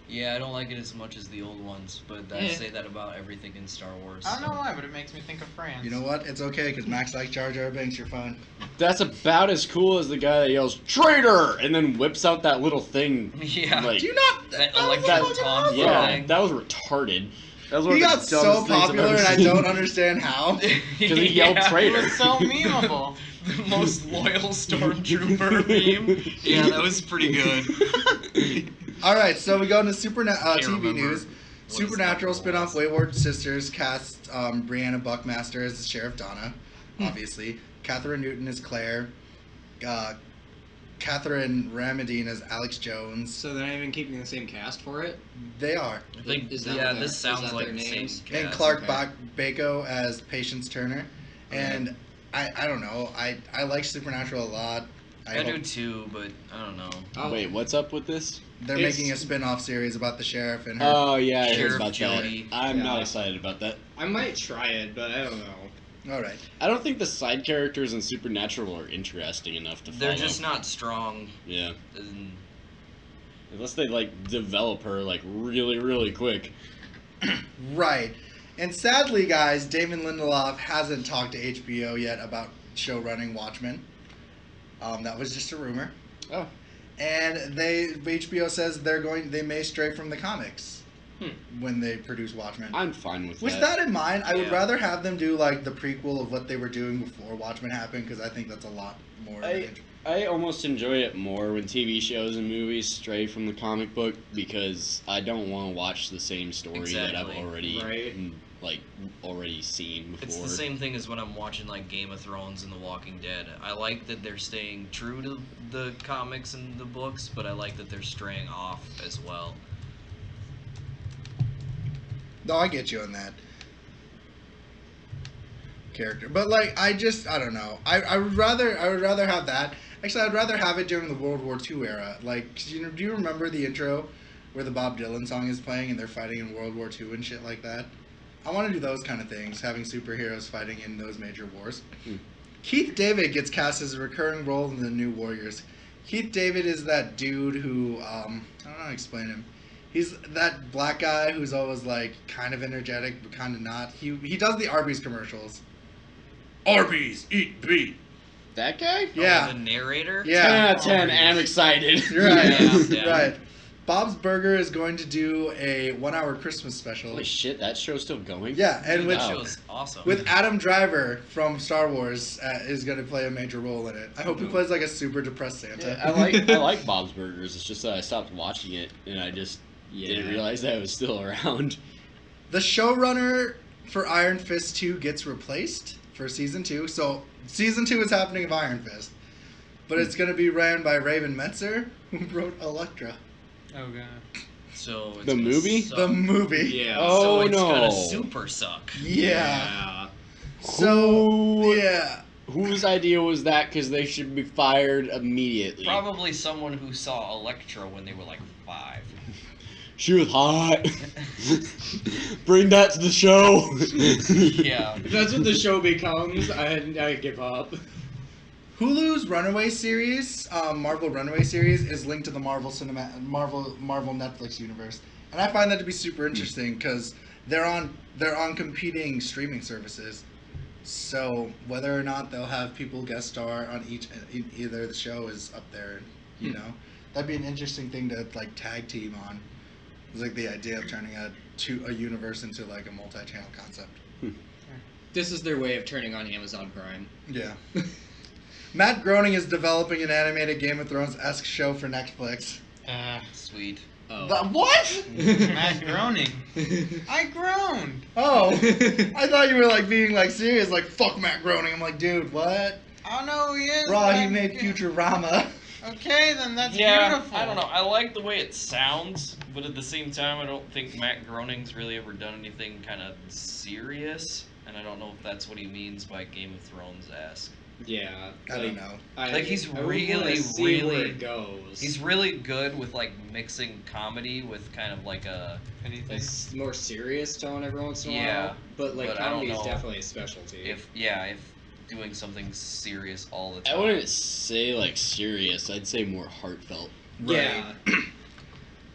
Speaker 2: Yeah, I don't like it as much as the old ones, but I
Speaker 3: Yeah.
Speaker 2: say that about everything in Star Wars.
Speaker 5: I don't know why, but it makes me think of France.
Speaker 1: You know what? It's okay because Max likes Jar Jar Binks. You're fine.
Speaker 4: That's about as cool as the guy that yells, "Traitor!" and then whips out that little thing.
Speaker 2: Yeah.
Speaker 4: Like,
Speaker 1: Do you not?
Speaker 2: That
Speaker 1: was
Speaker 2: electric
Speaker 1: fucking
Speaker 2: tom
Speaker 1: awesome.
Speaker 4: yeah,
Speaker 2: thing.
Speaker 4: that was retarded. That was one
Speaker 1: He
Speaker 4: of the
Speaker 1: got so
Speaker 4: dumbest things I've
Speaker 1: popular,
Speaker 4: ever
Speaker 1: and I
Speaker 4: seen.
Speaker 1: don't understand how.
Speaker 4: Because he yelled traitor.
Speaker 5: It's so memeable.
Speaker 2: The most loyal stormtrooper meme. Yeah, that was pretty good.
Speaker 1: All right, so we go into
Speaker 2: Can't
Speaker 1: TV
Speaker 2: remember
Speaker 1: news.
Speaker 2: what his
Speaker 1: Supernatural
Speaker 2: title
Speaker 1: spinoff
Speaker 2: was.
Speaker 1: Wayward Sisters cast Brianna Buckmaster as Sheriff Donna, obviously. Catherine Newton as Claire. Catherine Ramadine as Alex Jones.
Speaker 3: So they're not even keeping the same cast for it?
Speaker 1: They are.
Speaker 2: I think,
Speaker 3: Is that
Speaker 2: yeah,
Speaker 3: what
Speaker 2: this
Speaker 3: is
Speaker 2: sounds
Speaker 3: that
Speaker 2: like
Speaker 3: their
Speaker 2: the same
Speaker 3: names?
Speaker 2: cast.
Speaker 1: And Clark
Speaker 3: okay.
Speaker 1: Bako as Patience Turner.
Speaker 3: Okay.
Speaker 1: And I don't know. I like Supernatural a lot.
Speaker 2: I do
Speaker 1: hope
Speaker 2: too, but I don't know.
Speaker 3: Oh,
Speaker 4: Wait, what's up with this?
Speaker 1: they're
Speaker 3: It's-
Speaker 1: making a spin-off series about the sheriff and her.
Speaker 4: Oh yeah, I heard
Speaker 2: Sheriff
Speaker 4: about
Speaker 2: Jody.
Speaker 4: that. I'm not
Speaker 3: Yeah.
Speaker 4: excited about that.
Speaker 3: I might try it, but I don't know.
Speaker 1: All right.
Speaker 4: I don't think the side characters in Supernatural are interesting enough to follow.
Speaker 2: They're just not strong.
Speaker 4: Yeah.
Speaker 2: And
Speaker 4: Unless they like develop her like really quick.
Speaker 1: Right. And sadly, guys, Damon Lindelof hasn't talked to HBO yet about show running Watchmen. That was just a rumor.
Speaker 4: Oh.
Speaker 1: And HBO says they may stray from the comics when they produce Watchmen.
Speaker 4: I'm fine with
Speaker 1: With
Speaker 4: that.
Speaker 1: that in mind, I would
Speaker 2: Yeah.
Speaker 1: rather have them do like the prequel of what they were doing before Watchmen happened, because I think that's a lot more.
Speaker 4: I almost enjoy it more when TV shows and movies stray from the comic book because I don't want to watch the same story that I've
Speaker 2: Exactly.
Speaker 4: already
Speaker 3: Right.
Speaker 4: already seen before.
Speaker 2: it's the same thing as when I'm watching like Game of Thrones and The Walking Dead. I like that they're staying true to the comics and the books, but I like that they're straying off as well.
Speaker 1: No, I get you on that character, but like I don't know. I would rather have that. Actually, I'd rather have it during the World War II era. Like, 'cause, you know, do you remember the intro where the Bob Dylan song is playing and they're fighting in World War II and shit like that? I want to do those kind of things, having superheroes fighting in those major wars. Keith David gets cast as a recurring role in the New Warriors. Keith David is that dude who I don't know how to explain him. He's that black guy who's always like kind of energetic but kind of not. He does the Arby's commercials. Arby's, eat beat.
Speaker 4: That guy?
Speaker 1: Yeah.
Speaker 2: Oh, the narrator?
Speaker 4: 10
Speaker 1: Yeah.
Speaker 4: out of 10. I'm excited.
Speaker 1: You're right.
Speaker 2: Yeah, I'm down.
Speaker 1: Right. Bob's Burger is going to do a 1-hour Christmas special.
Speaker 4: Holy shit, that show's still going?
Speaker 1: Yeah, and
Speaker 2: Dude,
Speaker 1: with
Speaker 2: that show's awesome.
Speaker 1: Adam Driver from Star Wars is going to play a major role in it. I hope he plays like a super depressed Santa.
Speaker 4: Yeah, I like Bob's Burgers. It's just that I stopped watching it and I just didn't realize that it was still around.
Speaker 1: The showrunner for Iron Fist 2 gets replaced for season 2. So season 2 is happening of Iron Fist, but it's going to be ran by Raven Metzer, who wrote Elektra.
Speaker 5: Oh god.
Speaker 2: So it's
Speaker 4: The
Speaker 2: gonna
Speaker 4: movie?
Speaker 2: suck.
Speaker 1: The movie.
Speaker 3: Yeah.
Speaker 4: Oh,
Speaker 2: So it's
Speaker 4: no.
Speaker 2: gonna super suck.
Speaker 1: Yeah. So yeah.
Speaker 4: Whose idea was that? Because they should be fired immediately.
Speaker 2: Probably someone who saw Electra when they were like 5.
Speaker 4: She was hot. Bring that to the show.
Speaker 2: Yeah.
Speaker 3: If that's what the show becomes, I give up.
Speaker 1: Hulu's Runaway series, Marvel Runaway series, is linked to the Marvel Netflix universe, and I find that to be super interesting because they're on competing streaming services. So whether or not they'll have people guest star on either the show is up there, you know, that'd be an interesting thing to like tag team on. It's like the idea of turning a universe into like a multi-channel concept.
Speaker 3: This is their way of turning on Amazon Prime.
Speaker 1: Yeah. Matt Groening is developing an animated Game of Thrones-esque show for Netflix.
Speaker 2: Sweet.
Speaker 3: Oh.
Speaker 1: What?
Speaker 5: Matt Groening. I groaned.
Speaker 1: Oh, I thought you were like being like serious, like fuck Matt Groening. I'm like, dude, what?
Speaker 5: I don't know who he is.
Speaker 1: Raw,
Speaker 5: but
Speaker 1: he
Speaker 5: I-
Speaker 1: made Futurama.
Speaker 5: Okay, then that's
Speaker 2: Yeah,
Speaker 5: beautiful.
Speaker 2: I don't know. I like the way it sounds, but at the same time, I don't think Matt Groening's really ever done anything kind of serious, and I don't know if that's what he means by Game of Thrones-esque.
Speaker 3: Yeah.
Speaker 1: I don't know.
Speaker 2: Like, he's
Speaker 3: I would
Speaker 2: really,
Speaker 3: wanna see where
Speaker 2: really-
Speaker 3: it goes.
Speaker 2: He's really good with like mixing comedy with kind of like a
Speaker 5: Anything?
Speaker 3: It's more serious tone every once in a
Speaker 2: Yeah,
Speaker 3: while. But like
Speaker 2: but I don't
Speaker 3: comedy is
Speaker 2: know
Speaker 3: definitely a specialty.
Speaker 2: if doing something serious all the
Speaker 4: I
Speaker 2: time.
Speaker 4: wouldn't say like serious. I'd say more heartfelt.
Speaker 3: Yeah.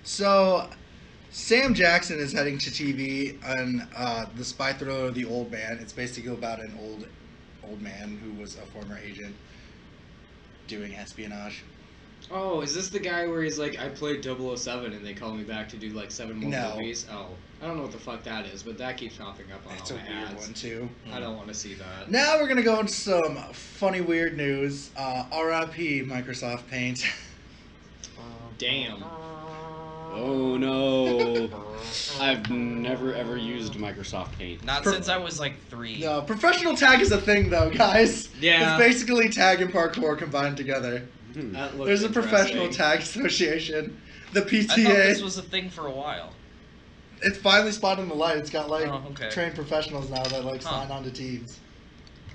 Speaker 1: So, Sam Jackson is heading to TV on the spy thriller The Old Man. It's basically about an old man who was a former agent doing espionage.
Speaker 3: Oh, is this the guy where he's like, I played 007 and they called me back to do like 7 more
Speaker 1: No.
Speaker 3: movies? Oh, I don't know what the fuck that is, but that keeps popping up on
Speaker 1: That's
Speaker 3: all
Speaker 1: a
Speaker 3: my
Speaker 1: weird
Speaker 3: ads.
Speaker 1: one too.
Speaker 3: I don't want to see that.
Speaker 1: Now we're gonna go into some funny, weird news. R.I.P. Microsoft Paint.
Speaker 3: Damn.
Speaker 4: Oh no. I've never ever used Microsoft Paint.
Speaker 2: Not since I was like 3.
Speaker 1: No, professional tag is a thing though, guys.
Speaker 3: Yeah.
Speaker 1: It's basically tag and parkour combined together.
Speaker 3: That looks
Speaker 1: There's a professional
Speaker 3: interesting.
Speaker 1: tag association. The
Speaker 2: I thought
Speaker 1: PTA.
Speaker 2: this was a thing for a while.
Speaker 1: It's finally spotting the light. It's got like
Speaker 2: Oh, okay.
Speaker 1: trained professionals now that like
Speaker 2: Huh.
Speaker 1: sign on to teams.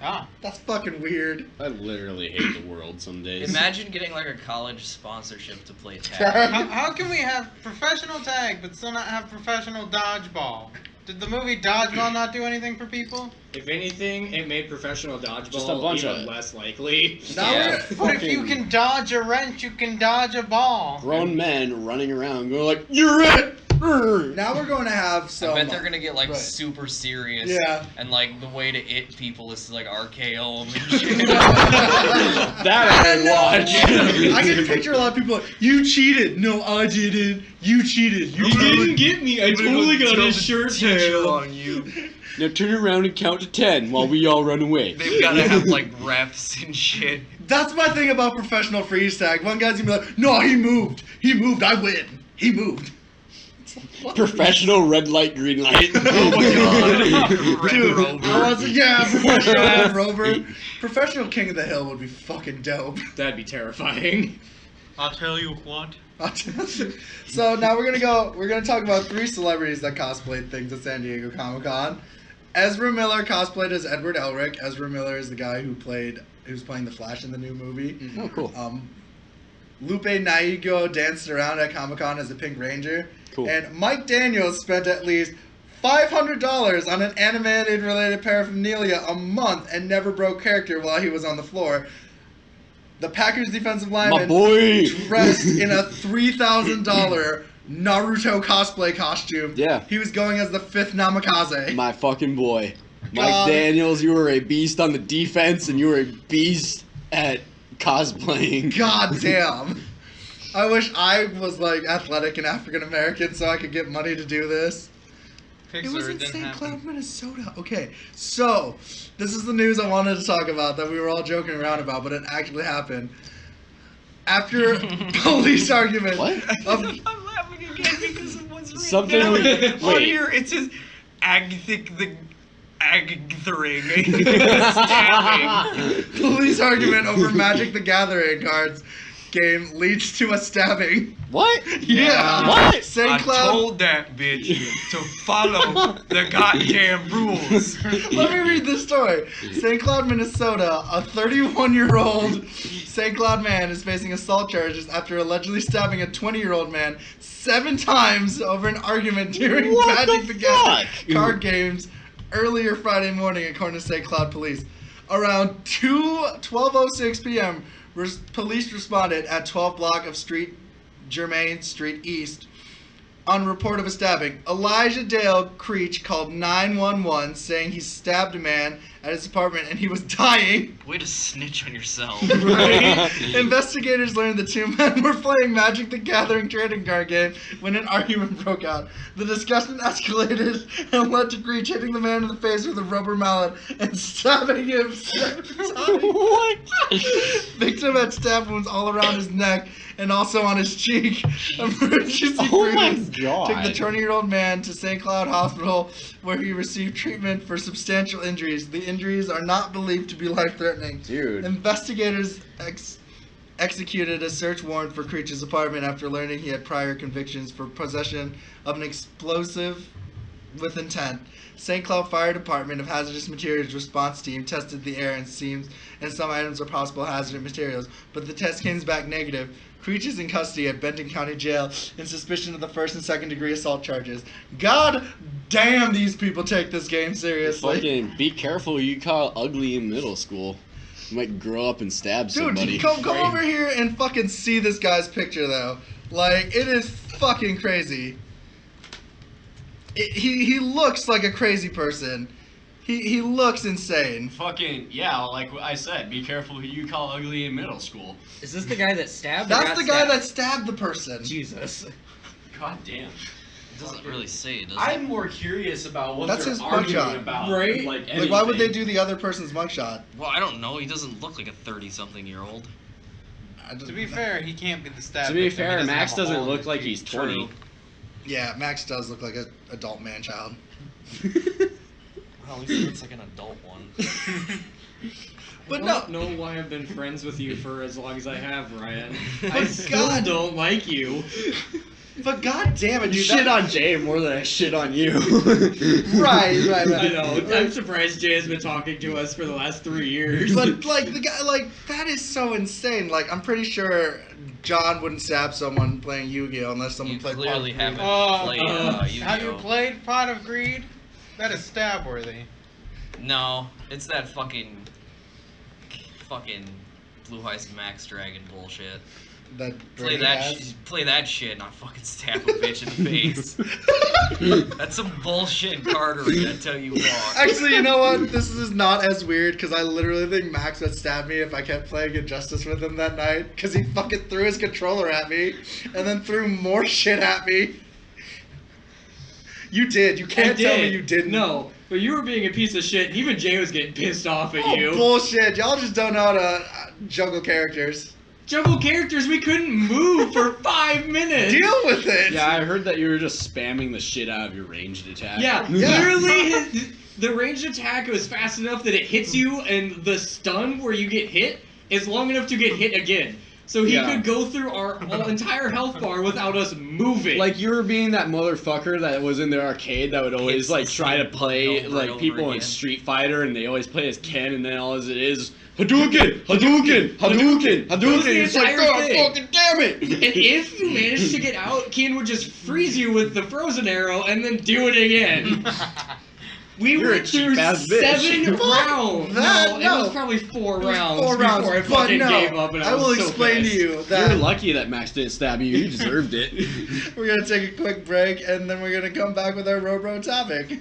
Speaker 5: Ah.
Speaker 1: That's fucking weird.
Speaker 4: I literally hate the world some days.
Speaker 2: Imagine getting like a college sponsorship to play tag.
Speaker 5: How can we have professional tag but still not have professional dodgeball? Did the movie Dodgeball not do anything for people?
Speaker 3: If anything, it made professional dodgeball
Speaker 4: Just a bunch
Speaker 3: even
Speaker 4: of-
Speaker 3: less likely.
Speaker 1: Now
Speaker 2: Yeah.
Speaker 5: But if you can dodge a wrench, you can dodge a ball.
Speaker 4: Grown men running around going like, "You're it!"
Speaker 1: Now we're going to have
Speaker 2: I
Speaker 1: some.
Speaker 2: bet they're gonna get like
Speaker 1: Right.
Speaker 2: super serious.
Speaker 1: Yeah.
Speaker 2: And like the way to it people is to like RKO them and shit.
Speaker 4: That I'd watch.
Speaker 1: I can picture a lot of people like, you cheated. No, I didn't. You cheated. You didn't.
Speaker 3: get me. I totally got his shirt tail.
Speaker 2: on you.
Speaker 4: Now turn around and count to 10 while we all run away.
Speaker 2: They've gotta have like refs and shit.
Speaker 1: That's my thing about professional freeze tag. One guy's gonna be like, no, he moved. He moved. I win. He moved.
Speaker 4: Professional red light, green light.
Speaker 2: Oh my god. Red
Speaker 1: Dude,
Speaker 2: Rover.
Speaker 1: I was yeah, professional Red Rover. Professional King of the Hill would be fucking dope.
Speaker 3: That'd be terrifying.
Speaker 5: I'll tell you what.
Speaker 1: So now we're gonna talk about 3 celebrities that cosplayed things at San Diego Comic-Con. Ezra Miller cosplayed as Edward Elric. Ezra Miller is the guy who's playing the Flash in the new movie.
Speaker 4: Oh, cool.
Speaker 1: Lupe Nyong'o danced around at Comic-Con as a Pink Ranger.
Speaker 4: Cool.
Speaker 1: And Mike Daniels spent at least $500 on an animated related paraphernalia a month and never broke character while he was on the floor. The Packers defensive
Speaker 4: My
Speaker 1: lineman
Speaker 4: boy.
Speaker 1: dressed in a $3,000 Naruto cosplay costume.
Speaker 4: Yeah.
Speaker 1: He was going as the 5th Namikaze.
Speaker 4: My fucking boy. Mike
Speaker 1: God.
Speaker 4: Daniels, you were a beast on the defense and you were a beast at cosplaying.
Speaker 1: God damn. I wish I was like athletic and African American so I could get money to do this. It was
Speaker 5: Pixar
Speaker 1: in
Speaker 5: didn't
Speaker 1: St.
Speaker 5: happen.
Speaker 1: Cloud, Minnesota. Okay, so this is the news I wanted to talk about that we were all joking around about, but it actually happened. After police argument
Speaker 4: What?
Speaker 1: of
Speaker 2: I'm laughing again because of what's written
Speaker 4: Something
Speaker 2: down.
Speaker 4: we-
Speaker 2: On
Speaker 4: wait.
Speaker 2: here it says Agthering. Stabbing.
Speaker 1: police argument over Magic the Gathering cards game leads to a stabbing.
Speaker 4: What?
Speaker 1: Yeah.
Speaker 4: What?
Speaker 1: St.
Speaker 2: I
Speaker 1: Cloud.
Speaker 2: told that bitch to follow the goddamn rules.
Speaker 1: Let me read this story. St. Cloud, Minnesota, a 31-year-old St. Cloud man is facing assault charges after allegedly stabbing a 20-year-old man 7 times over an argument during
Speaker 4: What
Speaker 1: Magic
Speaker 4: the
Speaker 1: the Gathering
Speaker 4: fuck?
Speaker 1: card games earlier Friday morning, according to St. Cloud police. Around 12:06 p.m., police responded at 12 block of Germain Street East on report of a stabbing. Elijah Dale Creech called 911 saying he stabbed a man at his apartment and he was dying.
Speaker 2: Way to snitch on yourself.
Speaker 1: Right? Investigators learned the 2 men were playing Magic the Gathering trading card game when an argument broke out. The discussion escalated and led to Creech hitting the man in the face with a rubber mallet and stabbing him 7 times.
Speaker 4: What?
Speaker 1: Victim had stab wounds all around his neck and also on his cheek. Emergency
Speaker 4: Oh my
Speaker 1: crews
Speaker 4: God.
Speaker 1: took the 20-year-old man to St. Cloud Hospital where he received treatment for substantial injuries. The injuries are not believed to be life-threatening.
Speaker 4: Dude.
Speaker 1: Investigators executed a search warrant for Creech's apartment after learning he had prior convictions for possession of an explosive with intent. St. Cloud Fire Department of Hazardous Materials response team tested the air and seams and some items are possible hazardous materials, but the test came back negative. Creech is in custody at Benton County Jail in suspicion of the 1st and 2nd degree assault charges. God damn, these people take this game seriously.
Speaker 4: Fucking be careful, you call ugly in middle school. You might grow up and stab somebody.
Speaker 1: Dude, come over here and fucking see this guy's picture though. Like, it is fucking crazy. He looks like a crazy person. He looks insane.
Speaker 6: Fucking, yeah, like I said, be careful who you call ugly in middle school.
Speaker 2: Is this the guy that stabbed?
Speaker 1: That's the guy that stabbed the person.
Speaker 2: Jesus.
Speaker 6: God damn.
Speaker 2: It doesn't really say, does it?
Speaker 6: I'm more curious about what
Speaker 1: That's
Speaker 6: they're
Speaker 1: his
Speaker 6: arguing
Speaker 1: mugshot.
Speaker 6: about.
Speaker 3: Right?
Speaker 6: Like,
Speaker 1: Like, why would they
Speaker 6: anything.
Speaker 1: do the other person's mugshot?
Speaker 2: Well, I don't know. He doesn't look like a 30-something-year-old.
Speaker 5: To be fair, he can't be the stab.
Speaker 4: To be
Speaker 5: victim. He
Speaker 4: fair,
Speaker 5: doesn't
Speaker 4: Max
Speaker 5: have a
Speaker 4: doesn't
Speaker 5: hole in
Speaker 4: look
Speaker 5: his
Speaker 4: like
Speaker 5: cheek.
Speaker 4: he's 20.
Speaker 1: Yeah, Max does look like an adult man-child.
Speaker 2: Well, at least he looks like an adult one.
Speaker 1: But
Speaker 3: I
Speaker 1: no,
Speaker 3: don't know why I've been friends with you for as long as I have, Ryan. I
Speaker 1: But
Speaker 3: still
Speaker 1: God.
Speaker 3: don't like you.
Speaker 1: but god damn it,
Speaker 4: You
Speaker 1: dude.
Speaker 4: shit on Jay more than I shit on you.
Speaker 1: Right.
Speaker 3: I know. I'm surprised Jay has been talking to us for the last 3 years.
Speaker 1: But like the guy, like that is so insane. Like I'm pretty sure John wouldn't stab someone playing Yu-Gi-Oh unless someone
Speaker 2: You
Speaker 1: played.
Speaker 2: clearly
Speaker 1: Pop-
Speaker 2: haven't
Speaker 5: Oh,
Speaker 2: played
Speaker 5: have you
Speaker 2: Yu-Gi-Oh.
Speaker 5: played Pot of Greed? That is stab worthy.
Speaker 2: No, it's that fucking Blue Heist Max Dragon bullshit.
Speaker 1: That
Speaker 2: Play
Speaker 1: Brady
Speaker 2: that,
Speaker 1: has.
Speaker 2: play that shit, not fucking stab a bitch in the face. That's some bullshit cardery, I tell you what.
Speaker 1: Actually, you know what? This is not as weird because I literally think Max would stab me if I kept playing Injustice with him that night because he fucking threw his controller at me and then threw more shit at me. You did. You can't tell me you didn't.
Speaker 3: No, but you were being a piece of shit. And even Jay was getting pissed off at
Speaker 1: Oh,
Speaker 3: you.
Speaker 1: bullshit. Y'all just don't know how to juggle characters.
Speaker 3: Juggle characters, we couldn't move for 5 minutes.
Speaker 1: Deal with it.
Speaker 4: Yeah, I heard that you were just spamming the shit out of your ranged attack.
Speaker 3: Yeah,
Speaker 1: Yeah.
Speaker 3: literally, the ranged attack was fast enough that it hits you, and the stun where you get hit is long enough to get hit again. So he
Speaker 4: Yeah.
Speaker 3: could go through our entire health bar without us moving.
Speaker 4: Like you were being that motherfucker that was in the arcade that would always
Speaker 2: Hits
Speaker 4: like
Speaker 2: the
Speaker 4: try to
Speaker 2: same
Speaker 4: play
Speaker 2: button over and
Speaker 4: like
Speaker 2: over
Speaker 4: people in
Speaker 2: again.
Speaker 4: Street Fighter and they always play as Ken and then all as it is Hadouken, Hadouken, Hadouken,
Speaker 3: That was
Speaker 4: Hadouken.
Speaker 3: the
Speaker 4: It's like,
Speaker 3: entire
Speaker 4: oh
Speaker 3: thing.
Speaker 4: fucking damn it!
Speaker 3: and if you managed to get out, Kien would just freeze you with the frozen arrow and then do it again. We
Speaker 4: You're a
Speaker 3: went through
Speaker 4: cheap-ass bitch.
Speaker 3: 7
Speaker 1: Fuck
Speaker 3: rounds.
Speaker 1: that,
Speaker 3: It
Speaker 1: no.
Speaker 3: was probably 4
Speaker 1: It was
Speaker 3: rounds
Speaker 1: 4 rounds,
Speaker 3: before I
Speaker 1: but
Speaker 3: fucking
Speaker 1: no,
Speaker 3: gave up, and I,
Speaker 1: I will
Speaker 3: was so
Speaker 1: explain
Speaker 3: pissed.
Speaker 1: to you
Speaker 4: You're
Speaker 1: that
Speaker 4: lucky that Max didn't stab you. You deserved it.
Speaker 1: we're gonna take a quick break and then we're gonna come back with our Robro topic.